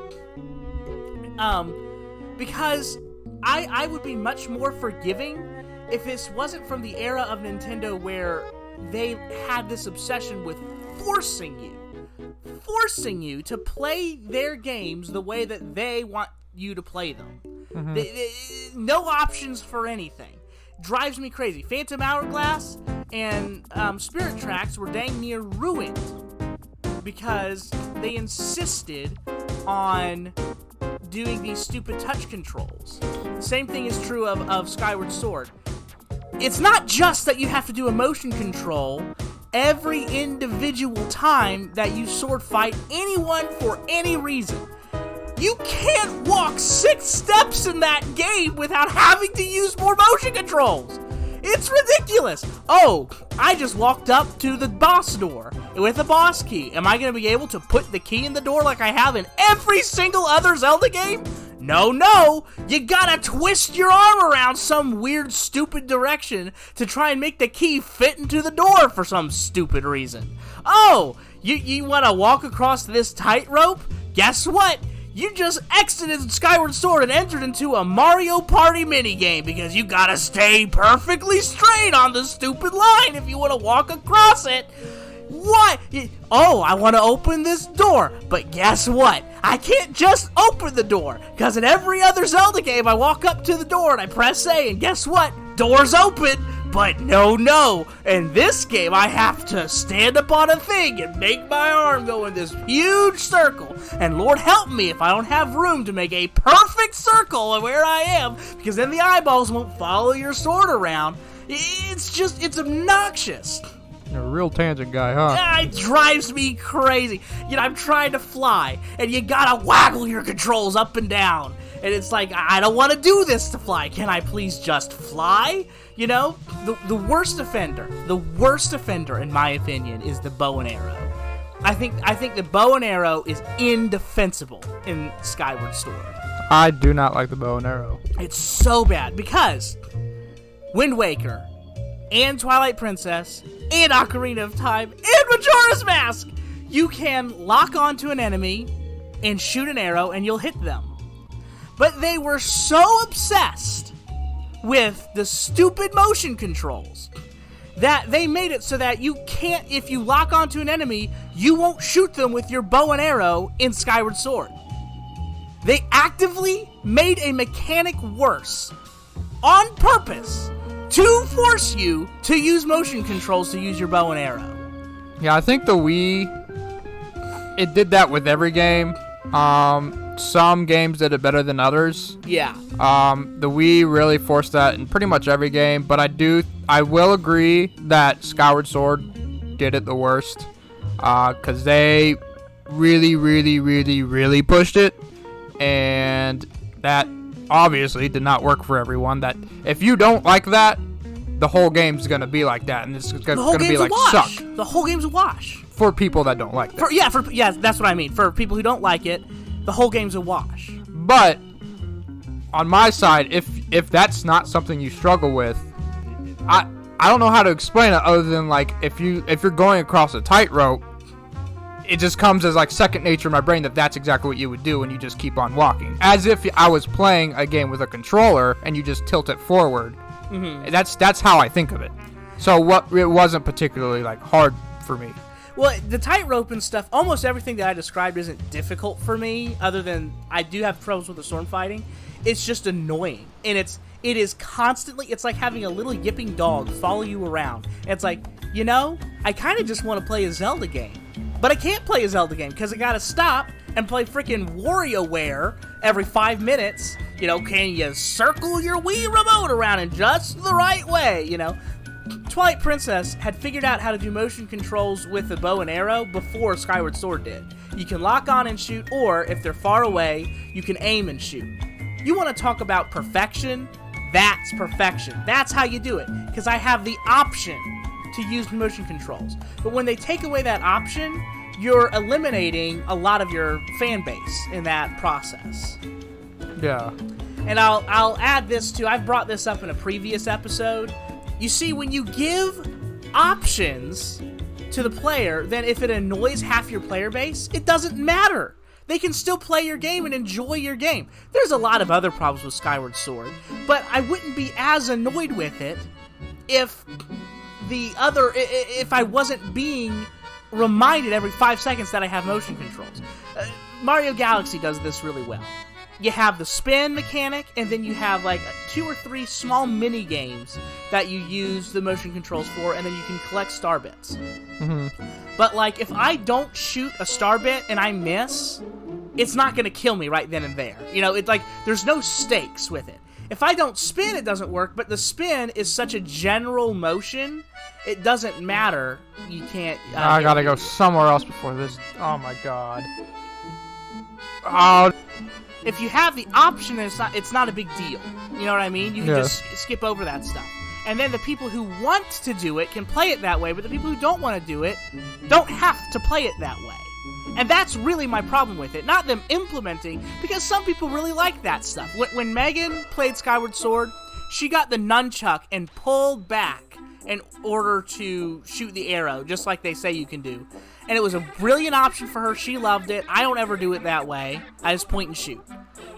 Because I would be much more forgiving if this wasn't from the era of Nintendo where they had this obsession with forcing you to play their games the way that they want you to play them. Mm-hmm. No options for anything. Drives me crazy. Phantom Hourglass and Spirit Tracks were dang near ruined because they insisted on doing these stupid touch controls. The same thing is true of Skyward Sword. It's not just that you have to do a motion control every individual time that you sword fight anyone for any reason. You can't walk 6 steps in that game without having to use more motion controls. It's ridiculous. Oh, I just walked up to the boss door with a boss key. Am I going to be able to put the key in the door like I have in every single other Zelda game? No. You gotta twist your arm around some weird, stupid direction to try and make the key fit into the door for some stupid reason. Oh, you want to walk across this tightrope? Guess what? You just exited Skyward Sword and entered into a Mario Party minigame because you gotta stay perfectly straight on the stupid line if you want to walk across it. What? Oh, I want to open this door, but guess what? I can't just open the door, because in every other Zelda game, I walk up to the door and I press A, and guess what? Door's open. But no, in this game I have to stand up on a thing and make my arm go in this huge circle. And Lord help me if I don't have room to make a perfect circle of where I am, because then the eyeballs won't follow your sword around. It's obnoxious. You're a real tangent guy, huh? It drives me crazy. I'm trying to fly, and you gotta waggle your controls up and down. And it's like, I don't want to do this to fly. Can I please just fly? The worst offender, in my opinion, is the bow and arrow. I think the bow and arrow is indefensible in Skyward Sword. I do not like the bow and arrow. It's so bad because Wind Waker and Twilight Princess and Ocarina of Time and Majora's Mask, you can lock onto an enemy and shoot an arrow and you'll hit them. But they were so obsessed with the stupid motion controls that they made it so that you can't, if you lock onto an enemy, you won't shoot them with your bow and arrow in Skyward Sword. They actively made a mechanic worse on purpose to force you to use motion controls to use your bow and arrow. Yeah, I think the Wii, it did that with every game. Some games did it better than others. Yeah. The Wii really forced that in pretty much every game, but I will agree that Skyward Sword did it the worst. Because they really, really, really, really pushed it. And that obviously did not work for everyone. That if you don't like that, the whole game's going to be like that. And it's going to be like suck. The whole game's a wash. For people that don't like that. Yeah, that's what I mean. For people who don't like it, the whole game's a wash. But on my side, if that's not something you struggle with, I don't know how to explain it other than like if you're going across a tightrope, it just comes as like second nature in my brain that's exactly what you would do, and you just keep on walking. As if I was playing a game with a controller and you just tilt it forward. Mm-hmm. That's how I think of it. So it wasn't particularly like hard for me. Well, the tightrope and stuff, almost everything that I described isn't difficult for me, other than I do have troubles with the storm fighting. It's just annoying. And it is constantly, it's like having a little yipping dog follow you around. And it's like, I kind of just want to play a Zelda game. But I can't play a Zelda game because I gotta stop and play freaking WarioWare every 5 minutes. Can you circle your Wii remote around in just the right way, Twilight Princess had figured out how to do motion controls with the bow and arrow before Skyward Sword did. You can lock on and shoot, or if they're far away, you can aim and shoot. You want to talk about perfection? That's perfection. That's how you do it, because I have the option to use motion controls. But when they take away that option, you're eliminating a lot of your fan base in that process. Yeah. And I'll add this too. I've brought this up in a previous episode. You see, when you give options to the player, then if it annoys half your player base, it doesn't matter. They can still play your game and enjoy your game. There's a lot of other problems with Skyward Sword, but I wouldn't be as annoyed with it if I wasn't being reminded every 5 seconds that I have motion controls. Mario Galaxy does this really well. You have the spin mechanic, and then you have like 2 or 3 small mini games that you use the motion controls for, and then you can collect star bits. Mm-hmm. But like, if I don't shoot a star bit and I miss, it's not going to kill me right then and there. It's like there's no stakes with it. If I don't spin, it doesn't work, but the spin is such a general motion, it doesn't matter. You can't... I gotta go somewhere else before this. Oh my god. Oh... If you have the option, it's not a big deal. You know what I mean? You can just skip over that stuff. And then the people who want to do it can play it that way, but the people who don't want to do it don't have to play it that way. And that's really my problem with it. Not them implementing, because some people really like that stuff. When Megan played Skyward Sword, she got the nunchuck and pulled back in order to shoot the arrow, just like they say you can do. And it was a brilliant option for her. She loved it. I don't ever do it that way. I just point and shoot.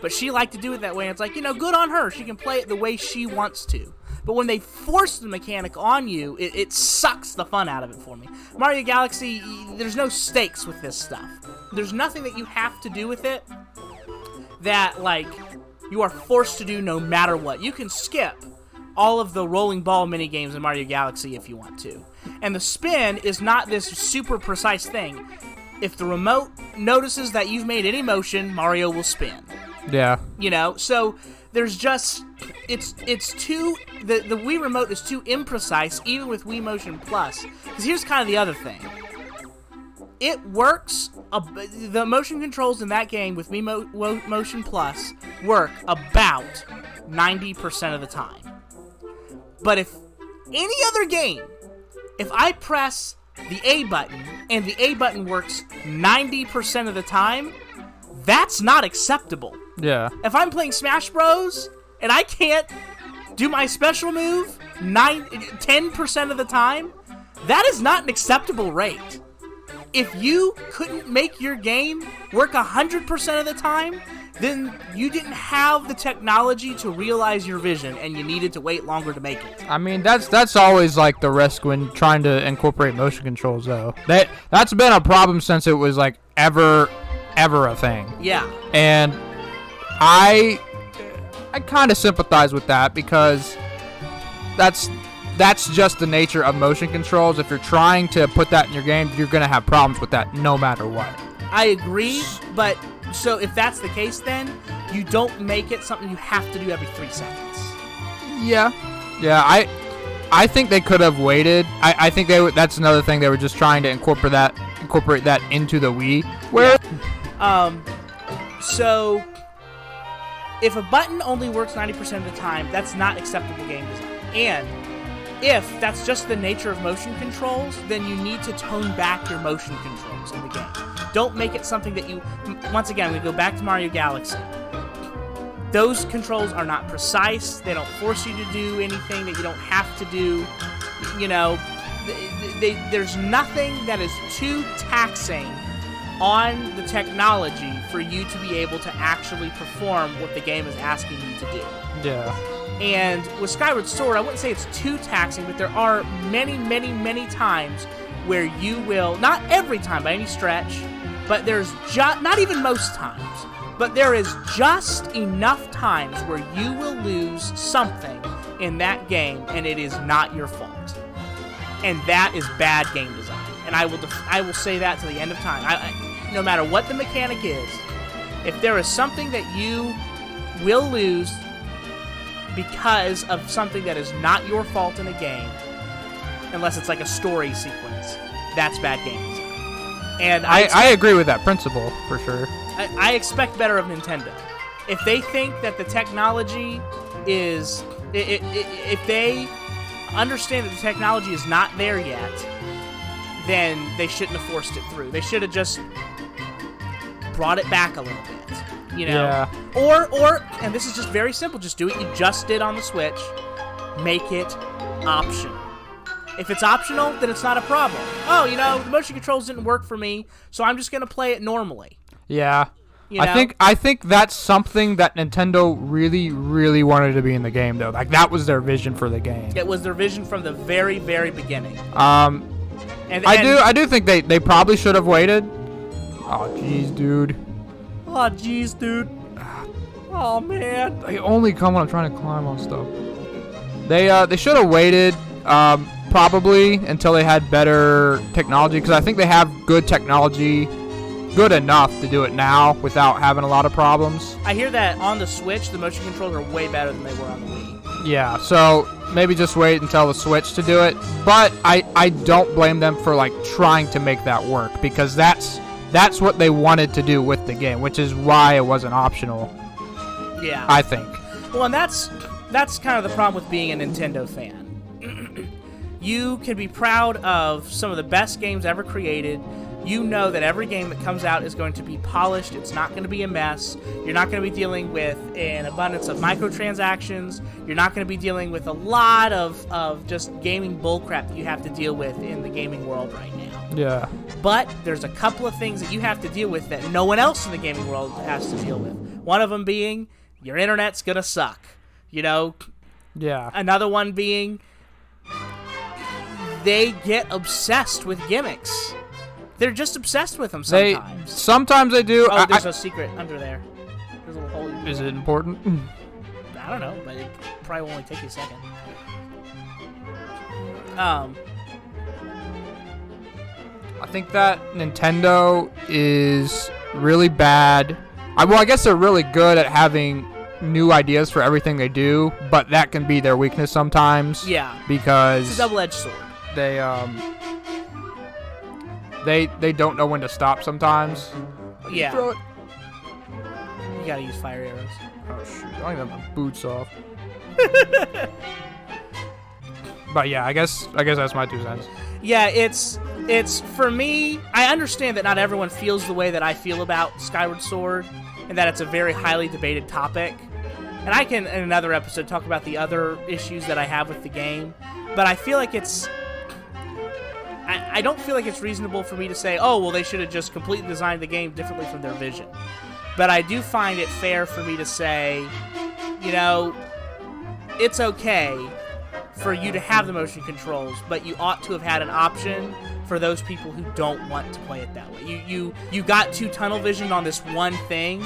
But she liked to do it that way, and it's like, good on her. She can play it the way she wants to. But when they force the mechanic on you, it sucks the fun out of it for me. Mario Galaxy, there's no stakes with this stuff. There's nothing that you have to do with it that, like, you are forced to do no matter what. You can skip all of the rolling ball minigames in Mario Galaxy if you want to. And the spin is not this super precise thing. If the remote notices that you've made any motion, Mario will spin. Yeah. So there's just... It's too... The Wii Remote is too imprecise, even with Wii Motion Plus. Because here's kind of the other thing. It works... the motion controls in that game with Wii Motion Plus work about 90% of the time. But if any other game, if I press the A button and the A button works 90% of the time, that's not acceptable. Yeah. If I'm playing Smash Bros. And I can't do my special move 10% of the time, that is not an acceptable rate. if you couldn't make your game work 100% of the time, then you didn't have the technology to realize your vision, and you needed to wait longer to make it. I mean, that's always like the risk when trying to incorporate motion controls, though. That's been a problem since it was like ever a thing. Yeah. And I kind of sympathize with that, because that's just the nature of motion controls. If you're trying to put that in your game, you're going to have problems with that no matter what. I agree, but so if that's the case, then you don't make it something you have to do every 3 seconds. Yeah. I think they could have waited. I think that's another thing, they were just trying to incorporate that into the Wii. Where so if a button only works 90% of the time, that's not acceptable game design. And if that's just the nature of motion controls, then you need to tone back your motion controls in the game. Don't make it something that you... Once again, we go back to Mario Galaxy. Those controls are not precise. They don't force you to do anything that you don't have to do. You know, there's nothing that is too taxing on the technology for you to be able to actually perform what the game is asking you to do. Yeah. And with Skyward Sword, I wouldn't say it's too taxing, but there are many, many, many times where you will, not every time by any stretch, but there's not even most times, but there is just enough times where you will lose something in that game, and it is not your fault. And that is bad game design. And I will say that to the end of time. No matter what the mechanic is, if there is something that you will lose because of something that is not your fault in a game, unless it's like a story sequence, that's bad game design. And I agree with that principle, for sure. I expect better of Nintendo. If they think that the technology is... If they understand that the technology is not there yet, then they shouldn't have forced it through. They should have just brought it back a little bit. You know? Yeah. Or, and this is just very simple, just do what you just did on the Switch. Make it optional. If it's optional, then it's not a problem. Oh, you know, the motion controls didn't work for me, so I'm just going to play it normally. Yeah. You know? I think that's something that Nintendo really, really wanted to be in the game, though. Like, that was their vision for the game. It was their vision from the very, very beginning. I do think they probably should have waited. Oh, jeez, dude. Oh, man. They only come when I'm trying to climb on stuff. They should have waited, probably, until they had better technology, because I think they have good technology, good enough to do it now without having a lot of problems. I hear that on the Switch, the motion controls are way better than they were on the Wii. Yeah, so maybe just wait until the Switch to do it. But I don't blame them for, like, trying to make that work, because that's what they wanted to do with the game, which is why it wasn't optional. Yeah. I think. Well, and that's kind of the problem with being a Nintendo fan. You can be proud of some of the best games ever created. You know that every game that comes out is going to be polished. It's not going to be a mess. You're not going to be dealing with an abundance of microtransactions. You're not going to be dealing with a lot of just gaming bullcrap that you have to deal with in the gaming world right now. Yeah. But there's a couple of things that you have to deal with that no one else in the gaming world has to deal with. One of them being your internet's going to suck. You know? Yeah. Another one being they get obsessed with gimmicks. They're just obsessed with them sometimes. Sometimes they do. Oh, there's a secret under there. There's a little hole. Is it important? I don't know, but it probably will only take you a second. I think that Nintendo is really bad. I guess they're really good at having new ideas for everything they do, but that can be their weakness sometimes. Yeah. Because it's a double-edged sword. They don't know when to stop sometimes. Yeah. Throw it. You gotta use fire arrows. Oh shoot! I don't even have my boots off. But yeah, I guess that's my 2 cents. Yeah, it's for me. I understand that not everyone feels the way that I feel about Skyward Sword, and that it's a very highly debated topic. And I can, in another episode, talk about the other issues that I have with the game. But I feel like it's I don't feel like it's reasonable for me to say, oh, well, they should have just completely designed the game differently from their vision. But I do find it fair for me to say, you know, it's okay for you to have the motion controls, but you ought to have had an option for those people who don't want to play it that way. You got too tunnel visioned on this one thing,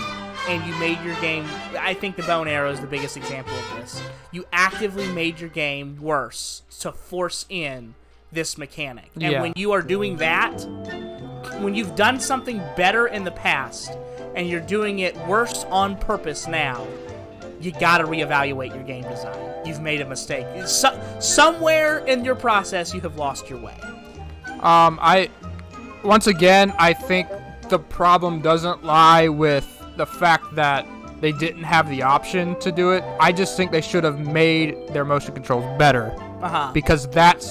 and you made your game... I think the bow and arrow is the biggest example of this. You actively made your game worse to force in this mechanic. And when you are doing that, when you've done something better in the past, and you're doing it worse on purpose now, you gotta reevaluate your game design. You've made a mistake. Somewhere in your process, you have lost your way. Once again, I think the problem doesn't lie with the fact that they didn't have the option to do it. I just think they should have made their motion controls better. Because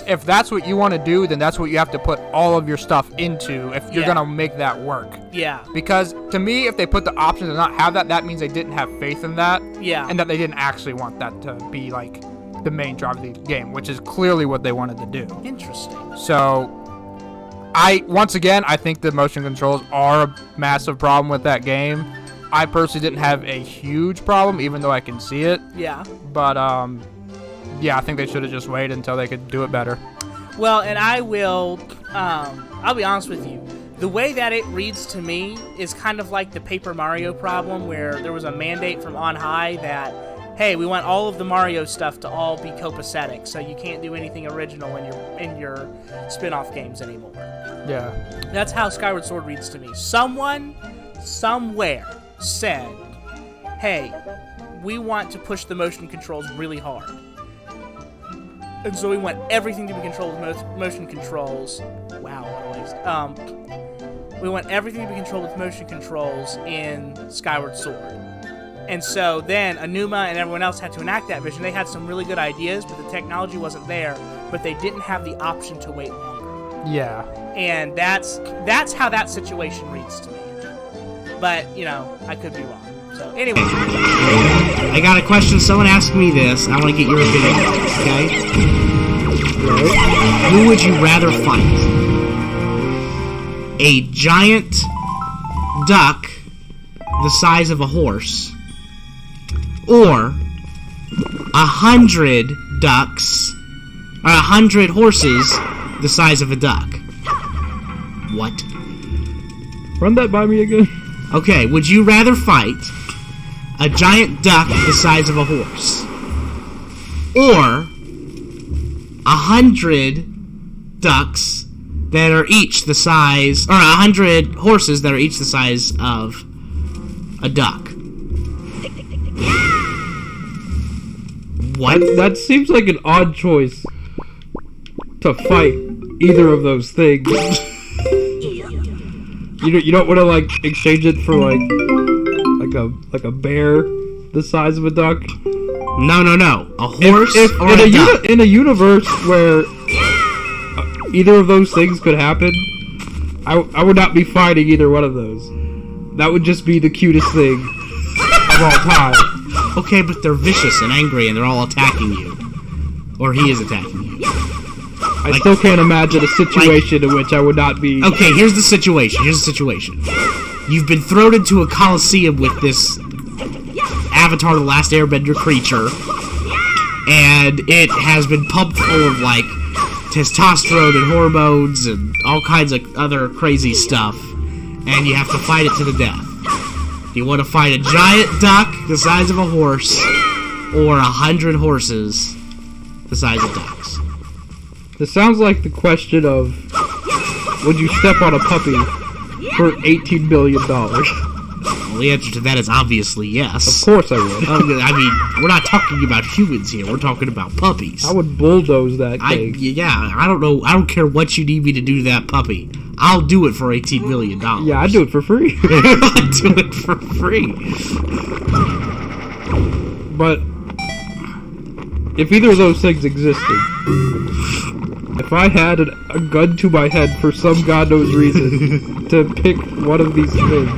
if that's what you want to do, then that's what you have to put all of your stuff into if you're gonna make that work. Yeah. Because to me, if they put the option to not have that, that means they didn't have faith in that. Yeah. And that they didn't actually want that to be like the main drive of the game, which is clearly what they wanted to do. Interesting. So, once again, I think the motion controls are a massive problem with that game. I personally didn't have a huge problem, even though I can see it. Yeah. But, yeah, I think they should have just waited until they could do it better. Well, and I'll be honest with you. The way that it reads to me is kind of like the Paper Mario problem, where there was a mandate from on high that, hey, we want all of the Mario stuff to all be copacetic, so you can't do anything original in your spin-off games anymore. Yeah. That's how Skyward Sword reads to me. Someone, somewhere, said, hey, we want to push the motion controls really hard. And so we want everything to be controlled with motion controls. Wow, what a waste. We want everything to be controlled with motion controls in Skyward Sword. And so then Anuma and everyone else had to enact that vision. They had some really good ideas, but the technology wasn't there. But they didn't have the option to wait longer. Yeah. And that's how that situation reads to me. But, you know, I could be wrong. So, anyway. I got a question. Someone asked me this. I want to get your opinion, okay? Who would you rather fight? A giant duck the size of a horse, or 100 ducks, or 100 horses the size of a duck? What? Run that by me again. Okay, would you rather fight a giant duck the size of a horse, or 100 ducks that are each the size, or 100 horses that are each the size of a duck? What? That seems like an odd choice to fight either of those things. You don't want to like exchange it for like a bear the size of a duck. No. A horse or a duck. In a universe where either of those things could happen, I would not be fighting either one of those. That would just be the cutest thing of all time. Okay, but they're vicious and angry and they're all attacking you. Or he is attacking you. I still can't imagine a situation in which I would not be... Okay, here's the situation. You've been thrown into a coliseum with this Avatar The Last Airbender creature, and it has been pumped full of, like, testosterone and hormones and all kinds of other crazy stuff, and you have to fight it to the death. Do you want to fight a giant duck the size of a horse, or 100 horses the size of ducks? This sounds like the question of, would you step on a puppy for $18 billion? Well, the answer to that is obviously yes. Of course I would. I mean, we're not talking about humans here. We're talking about puppies. I would bulldoze that thing. I don't know. I don't care what you need me to do to that puppy. I'll do it for $18 million. Yeah, I'd do it for free. I'd do it for free. But if either of those things existed, if I had a gun to my head for some god knows reason to pick one of these things,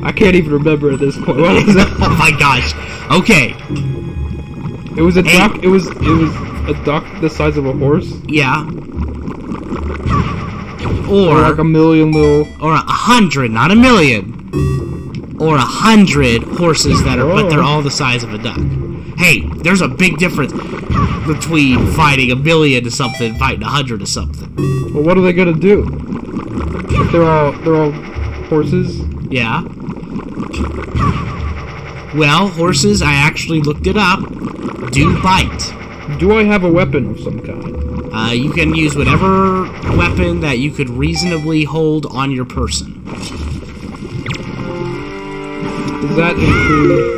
I can't even remember at this point. What was that? Oh my gosh. Okay. It was a duck. It was a duck the size of a horse. Yeah. Or like a million little... Or 100, not a million. Or 100 horses that are, but they're all the size of a duck. Hey, there's a big difference between fighting a million to something and fighting 100 to something. Well, what are they gonna do? If they're all horses? Yeah. Well, horses, I actually looked it up, do bite. Do I have a weapon of some kind? You can use whatever weapon that you could reasonably hold on your person. Does that include...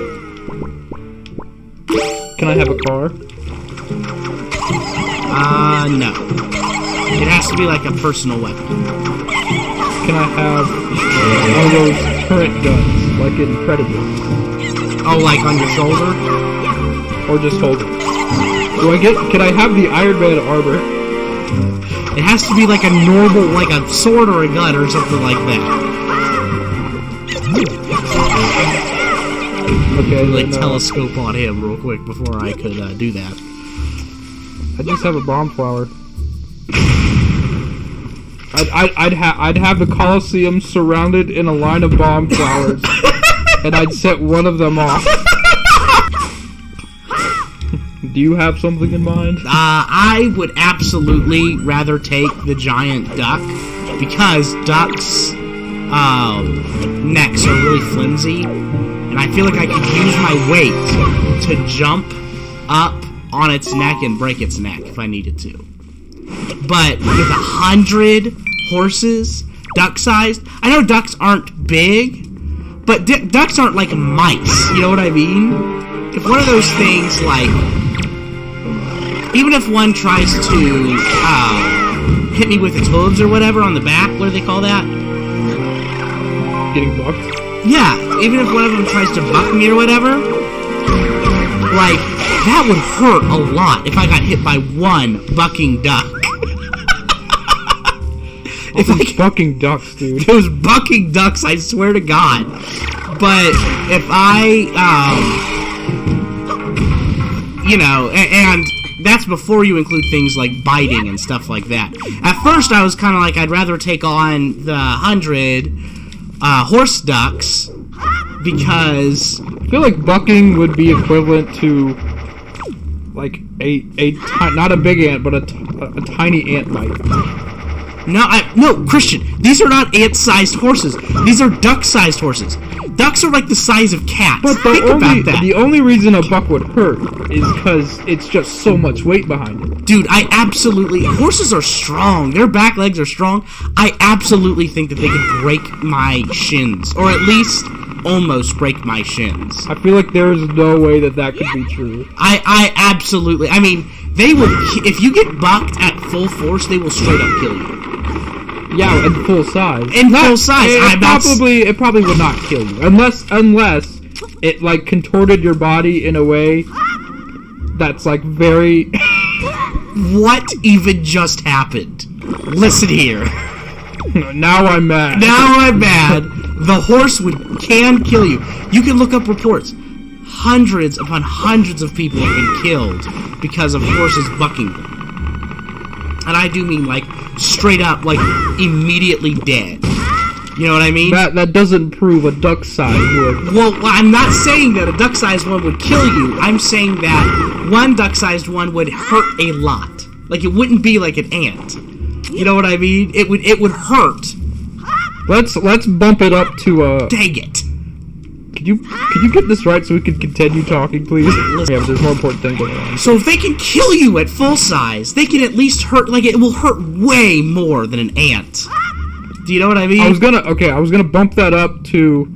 Can I have a car? No. It has to be like a personal weapon. Can I have one of those current guns, like in Predator? Oh, like on your shoulder? Or just hold it? Can I have the Iron Man armor? It has to be like a normal, like a sword or a gun or something like that. Okay, Like telescope on him real quick before I could do that. I just have a bomb flower. I'd have the Colosseum surrounded in a line of bomb flowers, and I'd set one of them off. Do you have something in mind? I would absolutely rather take the giant duck because ducks' necks are really flimsy, and I feel like I could use my weight to jump up on its neck and break its neck if I needed to. But with 100 horses, duck-sized, I know ducks aren't big, but ducks aren't like mice, you know what I mean? If one of those things, like, even if one tries to hit me with its hooves or whatever on the back, what do they call that? Getting bucked? Yeah, even if one of them tries to buck me or whatever, like, that would hurt a lot if I got hit by one bucking duck. Bucking ducks, dude. Those bucking ducks, I swear to God. But if I, you know, and that's before you include things like biting and stuff like that. At first, I was kind of like, I'd rather take on the 100 horse ducks because I feel like bucking would be equivalent to like not a big ant, but a tiny ant bite. No, Christian, these are not ant-sized horses. These are duck-sized horses. Ducks are like the size of cats. But Think about that. The only reason a buck would hurt is because it's just so much weight behind it. Dude, horses are strong. Their back legs are strong. I absolutely think that they could break my shins. Or at least almost break my shins. I feel like there's no way that could be true. I absolutely, I mean, they would, if you get bucked at full force, they will straight up kill you. Yeah, in full size. Full size. It probably would not kill you. Unless it, like, contorted your body in a way that's, like, very... What even just happened? Listen here. Now I'm mad. The horse can kill you. You can look up reports. Hundreds upon hundreds of people have been killed because of horses bucking them. And I do mean, like, straight up, like, immediately dead. You know what I mean? That doesn't prove a duck-sized would. Well, I'm not saying that a duck-sized one would kill you. I'm saying that one duck-sized one would hurt a lot. Like, it wouldn't be like an ant. You know what I mean? It would hurt. Let's bump it up to Dang it. Could you get this right so we can continue talking, please? Yeah, there's more important things going on. So if they can kill you at full size, they can at least hurt, like, it will hurt way more than an ant. Do you know what I mean? I was gonna bump that up to,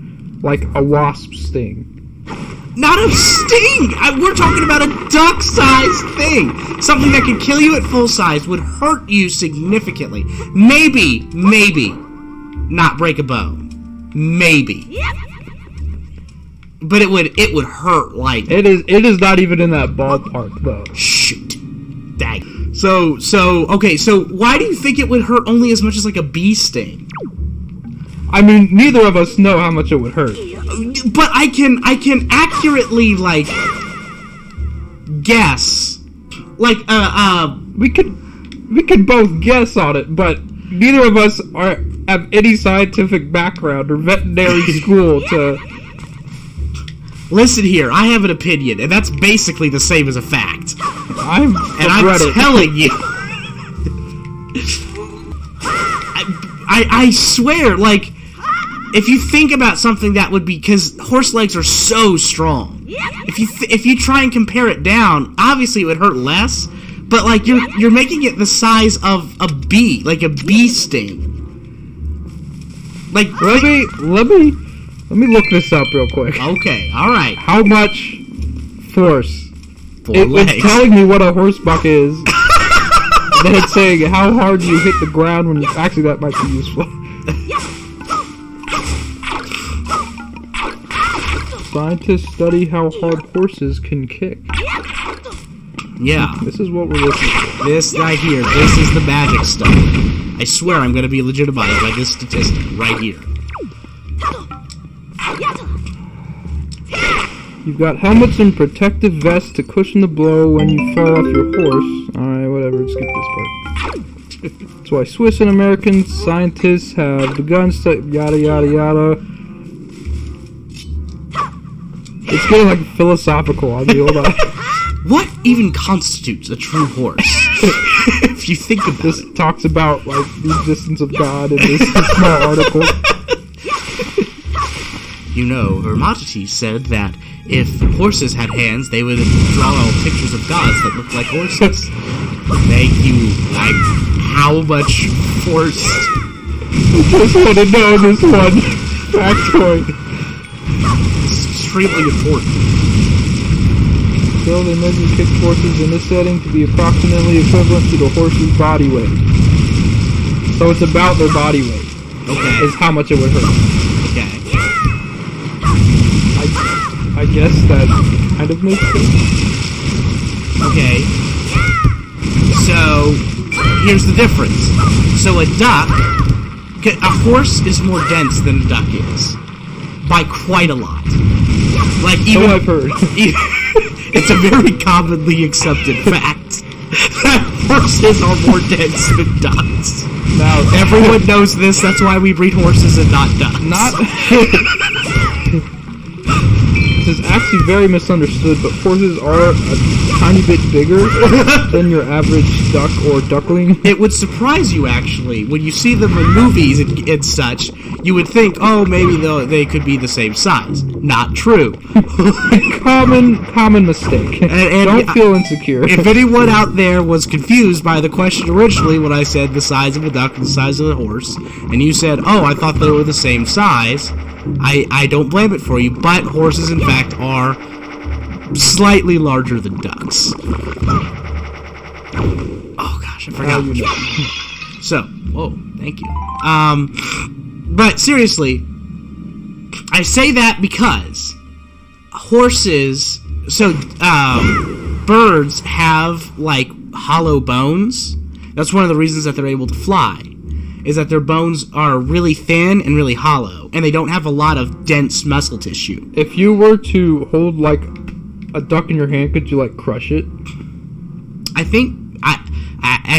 like, a wasp sting. Not a sting! We're talking about a duck-sized thing. Something that can kill you at full size would hurt you significantly. Maybe not break a bone. Maybe. But it would hurt like... It is not even in that ballpark, though. Shoot. Dang. So why do you think it would hurt only as much as, like, a bee sting? I mean, neither of us know how much it would hurt. But I can accurately, like, guess. Like, We could both guess on it, but neither of us have any scientific background or veterinary school to... Listen here, I have an opinion, and that's basically the same as a fact. I'm telling you. I swear, like, if you think about something that would be, because horse legs are so strong. If you try and compare it down, obviously it would hurt less, but like you're making it the size of a bee, like a bee sting. Like let me look this up real quick. Okay, all right. How much force? 4 legs. It's telling me what a horse buck is. Then it's saying how hard you hit the ground when you... Actually, that might be useful. Scientists study how hard horses can kick. Yeah. This is what we're looking for. This right here. This is the magic stuff. I swear I'm going to be legitimized by this statistic right here. You've got helmets and protective vests to cushion the blow when you fall off your horse. Alright, whatever, skip this part. That's why Swiss and American scientists have begun yada yada yada. It's getting like philosophical on me, hold on. What even constitutes a true horse? If you think about this, talks about like the existence of God in this small article. You know, Hermocrates said that if horses had hands, they would draw pictures of gods that looked like horses. Thank you. How much force? I just want to know this one factoid. This is extremely important. So they measure kick forces in this setting to be approximately equivalent to the horse's body weight. So it's about their body weight. Okay. Is how much it would hurt. Okay. I guess that kind of makes sense. Okay. So, here's the difference. So a horse is more dense than a duck is. By quite a lot. Like, even... So I've heard. It's a very commonly accepted fact that horses are more dense than ducks. Now, everyone knows this, that's why we breed horses and not ducks. This is actually very misunderstood, but horses are a tiny bit bigger than your average duck or duckling. It would surprise you, actually. When you see them in movies and such, you would think, oh, maybe they could be the same size. Not true. Common mistake. And don't feel insecure. If anyone out there was confused by the question originally when I said the size of a duck and the size of a horse, and you said, oh, I thought they were the same size, I don't blame it for you, but horses, in fact, are slightly larger than ducks. Oh, gosh, I forgot. So, whoa, thank you. But seriously, I say that because horses, birds have, like, hollow bones. That's one of the reasons that they're able to fly, is that their bones are really thin and really hollow, and they don't have a lot of dense muscle tissue. If you were to hold, like, a duck in your hand, could you, like, crush it? I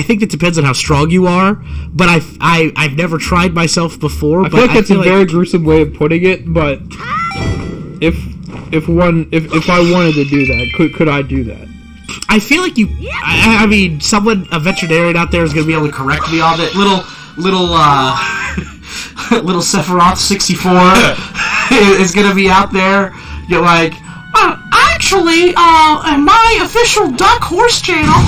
think it depends on how strong you are, but I've never tried myself before. I feel like that's a very gruesome way of putting it, but if I wanted to do that, could I do that? I feel like you. I mean, a veterinarian out there is going to be able to correct me on it. Little Sephiroth 64 is going to be out there. You're like, actually, in my official duck horse channel,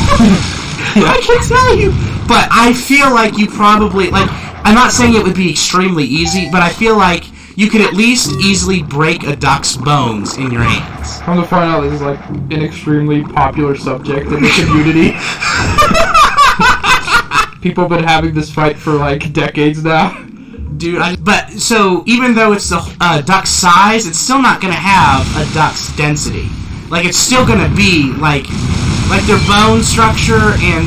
I can tell you. But I feel like you probably, like, I'm not saying it would be extremely easy, but I feel like you could at least easily break a duck's bones in your hands. Come to find out, this is like an extremely popular subject in the community. People have been having this fight for like decades now. Dude, but so even though it's the duck's size, it's still not going to have a duck's density. Like, it's still going to be like their bone structure and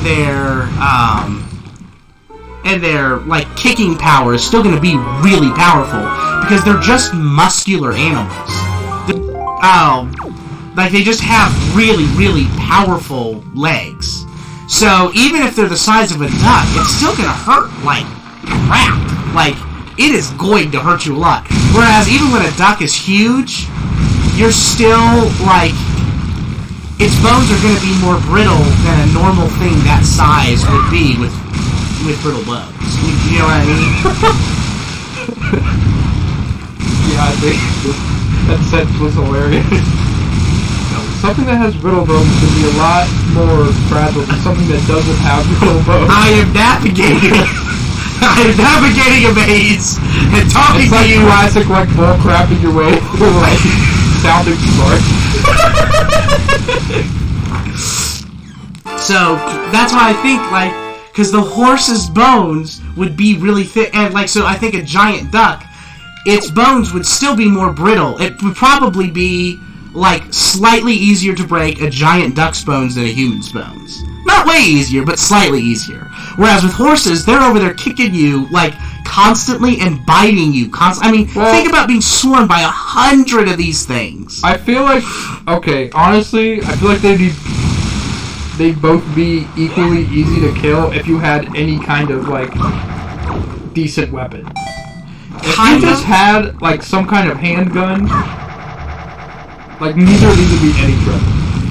their like kicking power is still going to be really powerful because they're just muscular animals. Like, they just have really, really powerful legs. So even if they're the size of a duck, it's still going to hurt like crap. Like, it is going to hurt you a lot. Whereas, even when a duck is huge, you're still, like, its bones are going to be more brittle than a normal thing that size would be with brittle bones. You know what I mean? Yeah, I think that sentence was hilarious. Something that has brittle bones can be a lot more fragile than something that doesn't have brittle bones. I am navigating a maze and talking It's to like you. classic, like, bull crapping your way through, like, sounding smart. So, that's why I think, like, because the horse's bones would be really thick, and, like, so I think a giant duck, its bones would still be more brittle. It would probably be, like, slightly easier to break a giant duck's bones than a human's bones. Not way easier, but slightly easier. Whereas with horses, they're over there kicking you, like, constantly and biting you. I mean, think about being swarmed by 100 of these things. I feel like, okay, honestly, I feel like they'd both be equally easy to kill if you had any kind of, like, decent weapon. If you just had, like, some kind of handgun, like, neither of these would be any trouble.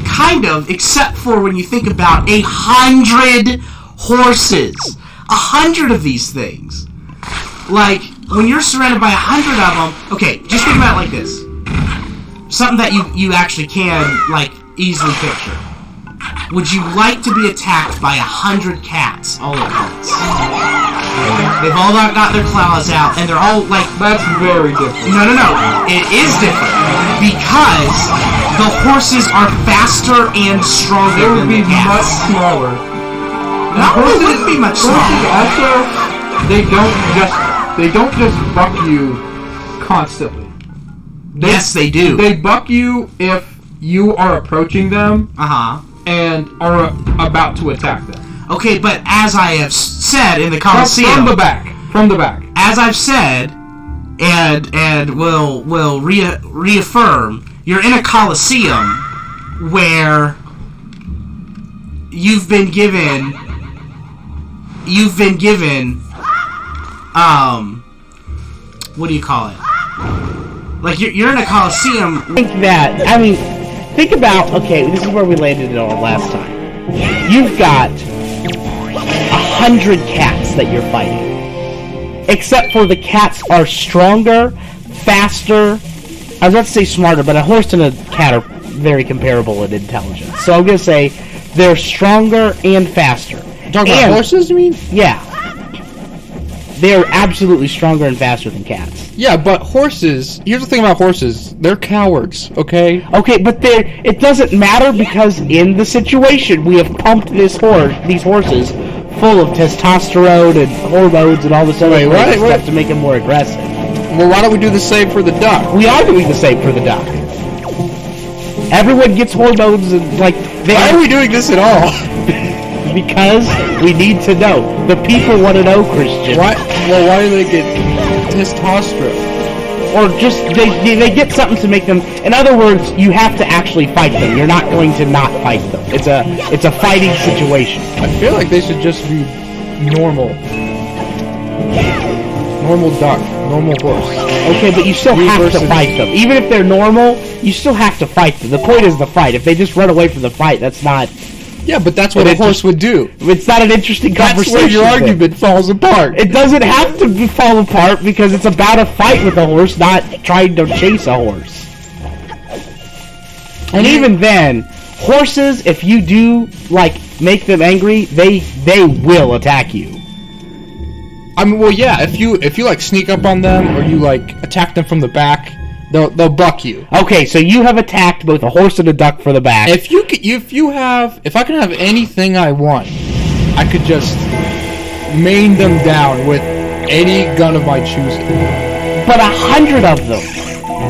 Kind of, except for when you think about 100 horses. 100 of these things. Like, when you're surrounded by 100 of them, okay, just think about it like this. Something that you actually can, like, easily picture. Would you like to be attacked by 100 cats all at once? They've all got their claws out, and they're all, like... That's very different. No. It is different. Because the horses are faster and stronger They would than be the cats. much smaller. No, they wouldn't be much Horses smaller. also, they don't just buck you constantly. Yes, they do. They buck you if you are approaching them Uh-huh. and are about to attack them. Okay, but as I have said in the Coliseum... From the back. As I've said, and will reaffirm, you're in a Coliseum where you've been given, what do you call it? Like, you're in a Coliseum. Think about, okay, this is where we landed it on last time. You've got 100 cats that you're fighting. Except for the cats are stronger, faster, I was about to say smarter, but a horse and a cat are very comparable in intelligence. So I'm going to say they're stronger and faster. Talking about horses, you mean? Yeah. They're absolutely stronger and faster than cats. Yeah, but horses, here's the thing about horses, they're cowards, okay? Okay, but it doesn't matter because in the situation we have pumped these horses full of testosterone and hormones and all this other stuff to make them more aggressive. Well, why don't we do the same for the duck? We are doing the same for the duck. Everyone gets hormones and why are we doing this at all? Because we need to know. The people want to know, Christian. Why? Well, why do they get testosterone? Or just they get something to make them. In other words, you have to actually fight them. You're not going to not fight them. It's a fighting situation. I feel like they should just be normal. Normal duck, normal horse. Okay, but you still have to fight them. Even if they're normal, you still have to fight them. The point is the fight. If they just run away from the fight, that's not... Yeah, but that's what a horse would do. It's not an interesting conversation. That's where your argument falls apart. It doesn't have to fall apart because it's about a fight with a horse, not trying to chase a horse. And even then, horses, if you do, make them angry, they will attack you. I mean, well, yeah, if you sneak up on them or you attack them from the back, they'll buck you. Okay, so you have attacked both a horse and a duck for the back. If I can have anything I want, I could just maim them down with any gun of my choosing. But 100 of them,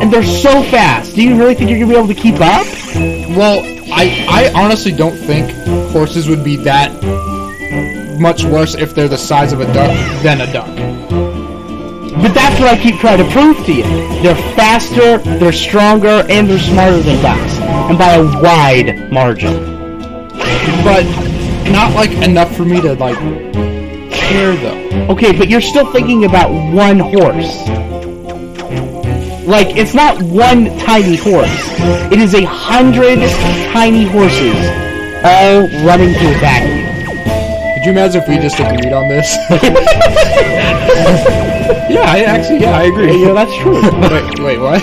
and they're so fast. Do you really think you're gonna be able to keep up? Well, I honestly don't think horses would be that much worse if they're the size of a duck than a duck. But that's what I keep trying to prove to you. They're faster, they're stronger, and they're smarter than ducks. And by a wide margin. But not enough for me to care, though. Okay, but you're still thinking about one horse. Like, it's not one tiny horse. It is 100 tiny horses all running to attack you. Could you imagine if we just agreed on this? Yeah, I agree. Yeah, that's true. wait, what?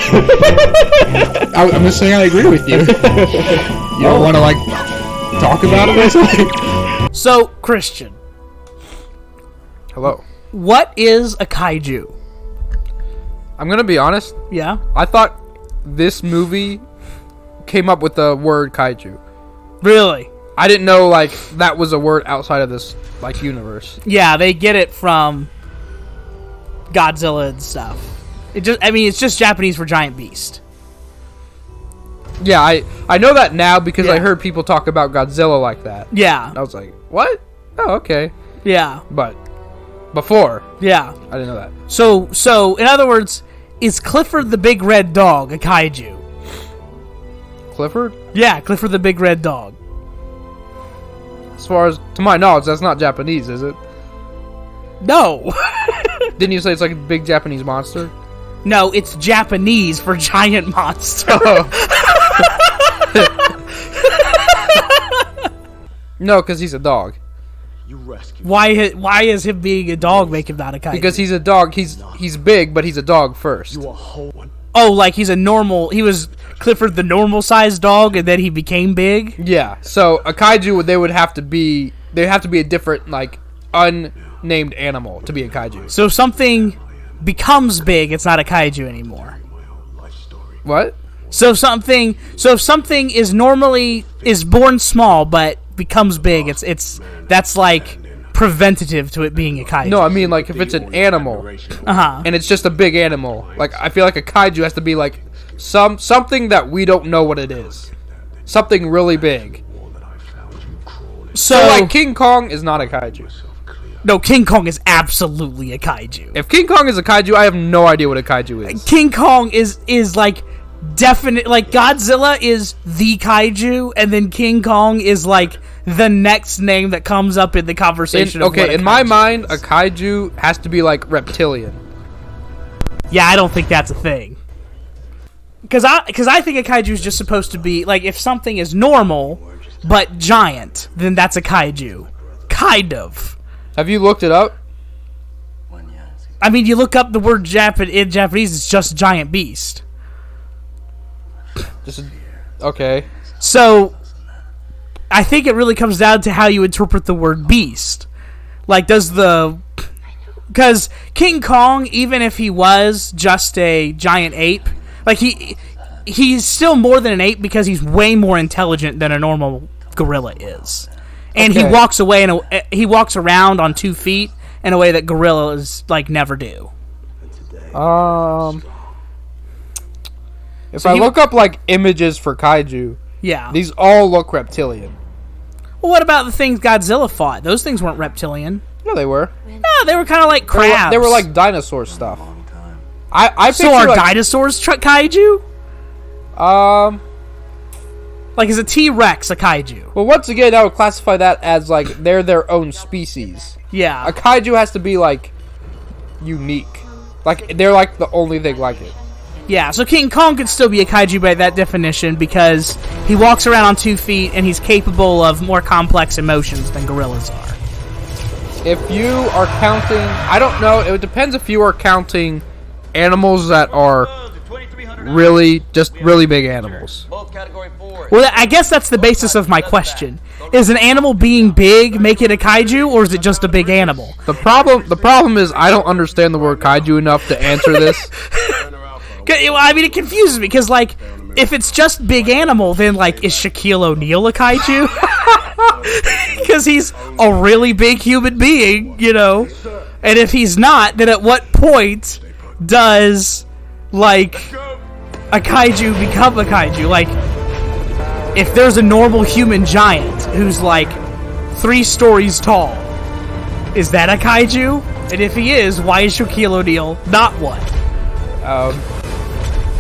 I'm just saying I agree with you. You don't want to, like, talk about it or something? So, Christian, Hello. what is a kaiju? I'm gonna be honest. Yeah? I thought this movie came up with the word kaiju. Really? I didn't know, like, that was a word outside of this, like, universe. Yeah, they get it from Godzilla and stuff. It's just Japanese for giant beast. Yeah, I know that now because I Yeah. heard people talk about Godzilla like that. Yeah. I was like, what? Oh, okay. Yeah. But before, Yeah. I didn't know that. So, in other words, is Clifford the Big Red Dog a kaiju? Clifford? Yeah, Clifford the Big Red Dog. As far as, to my knowledge, that's not Japanese, is it? No. Didn't you say it's like a big Japanese monster? No, it's Japanese for giant monster. No, because he's a dog. Why is him being a dog make him not a kaiju? Because he's a dog. He's big, but he's a dog first. Oh, like he was Clifford the normal sized dog and then he became big? Yeah. So a kaiju, they have to be a different, like, unnamed animal to be a kaiju. So if something becomes big, it's not a kaiju anymore. What? So if something is born small but becomes big, that's like preventative to it being a kaiju. No, I mean, like, if it's an animal and it's just a big animal, like, I feel like a kaiju has to be like something that we don't know what it is, something really big. So like King Kong is not a kaiju. No, King Kong is absolutely a kaiju. If King Kong is a kaiju, I have no idea what a kaiju is. King Kong is like definite, like Godzilla is the kaiju, and then King Kong is like the next name that comes up in the conversation. In my mind, a kaiju has to be like reptilian. Yeah, I don't think that's a thing. Because I think a kaiju is just supposed to be like, if something is normal but giant, then that's a kaiju. Kind of. Have you looked it up? I mean, you look up the word in Japanese, it's just giant beast. Okay. So, I think it really comes down to how you interpret the word beast. Like, because King Kong, even if he was just a giant ape, like, he's still more than an ape because he's way more intelligent than a normal gorilla is. And okay. he walks around on 2 feet in a way that gorillas, like, never do. If I look up, like, images for kaiju, yeah, these all look reptilian. Well, what about the things Godzilla fought? Those things weren't reptilian. No, they were. No, they were kind of like crabs. They were like dinosaur stuff. I so are like, dinosaurs kaiju? Like, is a T-Rex a kaiju? Well, once again, I would classify that as, like, they're their own species. Yeah. A kaiju has to be, like, unique. Like, they're, like, the only thing like it. Yeah, so King Kong could still be a kaiju by that definition because he walks around on 2 feet and he's capable of more complex emotions than gorillas are. If you are counting... I don't know. It depends if you are counting animals that are really big animals. Well, I guess that's the basis of my question. Is an animal being big make it a kaiju, or is it just a big animal? The problem is I don't understand the word kaiju enough to answer this. I mean, it confuses me, because, like, if it's just big animal, then, like, is Shaquille O'Neal a kaiju? Because he's a really big human being, you know? And if he's not, then at what point does, like, a kaiju become a kaiju? Like, if there's a normal human giant who's, like, 3 stories tall, is that a kaiju? And if he is, why is Shaquille O'Neal not one?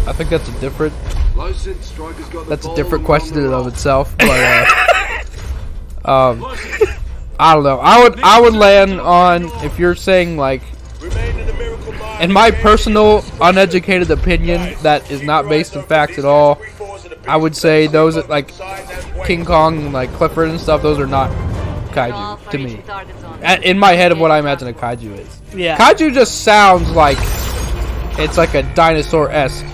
I think that's a different question in and of itself. But I don't know. I would land on, if you're saying like, in my personal uneducated opinion that is not based on facts at all, I would say those like King Kong and like Clifford and stuff, those are not kaiju to me. In my head of what I imagine a kaiju is. Yeah. Kaiju just sounds like it's like a dinosaur-esque.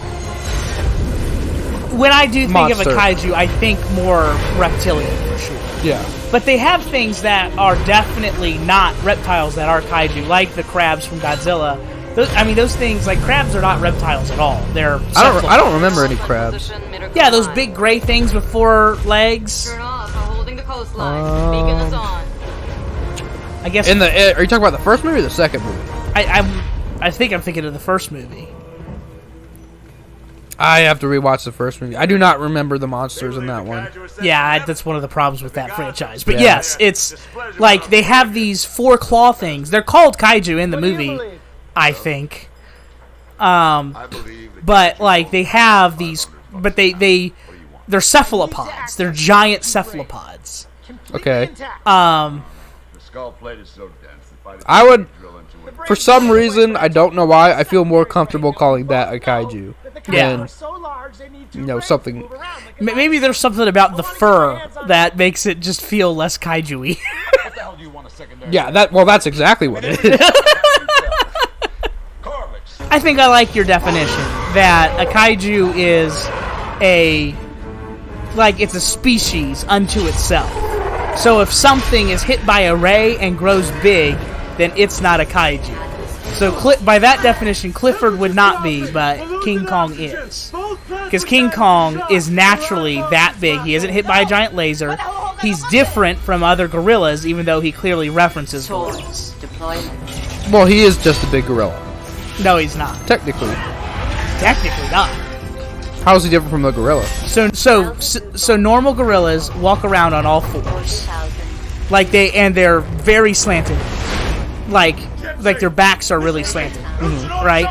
When I do think Monster. of a kaiju, I think more reptilian for sure. Yeah. But they have things that are definitely not reptiles that are kaiju, like the crabs from Godzilla. Those things, like crabs are not reptiles at all. They're I don't remember any crabs. Yeah, those big gray things with 4 legs. I guess Are you talking about the first movie or the second movie? I think I'm thinking of the first movie. I have to rewatch the first movie. I do not remember the monsters in that one. Yeah, that's one of the problems with that franchise. But Yeah. yes, it's like they have these 4 claw things. They're called kaiju in the movie, I think. But like they have these, but they're cephalopods. They're giant cephalopods. Okay. Skull plate is so dense. I would, for some reason, I don't know why, I feel more comfortable calling that a kaiju Yeah. than, something. Maybe there's something about the fur that makes it just feel less kaiju-y. Yeah, that's exactly what it is. I think I like your definition that a kaiju is it's a species unto itself. So if something is hit by a ray and grows big, then it's not a kaiju. So by that definition, Clifford would not be, but King Kong is. Because King Kong is naturally that big. He isn't hit by a giant laser. He's different from other gorillas, even though he clearly references gorillas. Well, he is just a big gorilla. No, he's not. Technically. Technically not. How is he different from a gorilla? So normal gorillas walk around on all 4s, they're very slanted, like their backs are really slanted, right?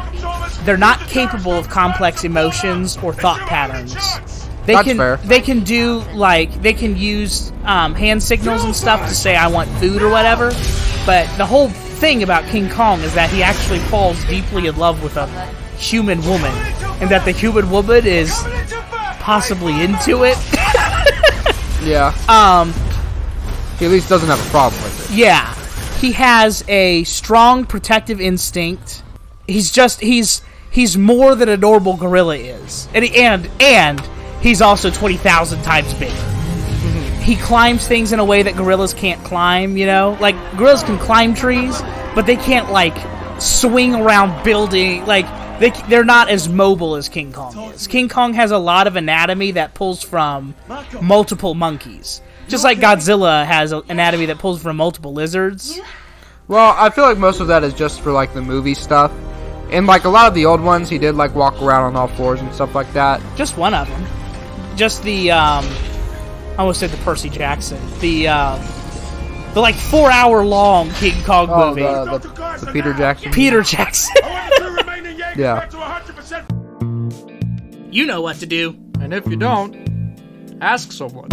They're not capable of complex emotions or thought patterns. That's fair. They can do they can use hand signals and stuff to say I want food or whatever, but the whole thing about King Kong is that he actually falls deeply in love with a human woman, and that the human woman is possibly into it. Yeah. He at least doesn't have a problem with it. Yeah. He has a strong protective instinct. He's more than a normal gorilla is. And he's also 20,000 times bigger. He climbs things in a way that gorillas can't climb, Like, gorillas can climb trees, but they can't, swing around building, they're not as mobile as King Kong is. King Kong has a lot of anatomy that pulls from multiple monkeys. Just like Godzilla has an anatomy that pulls from multiple lizards. Well, I feel like most of that is just for, the movie stuff. And, a lot of the old ones, he did, walk around on all 4s and stuff like that. Just one of them. Just the, I almost said the Percy Jackson. The 4-hour-long King Kong movie. The Peter Jackson. Peter Jackson. Yeah. You know what to do. And if you don't, ask someone.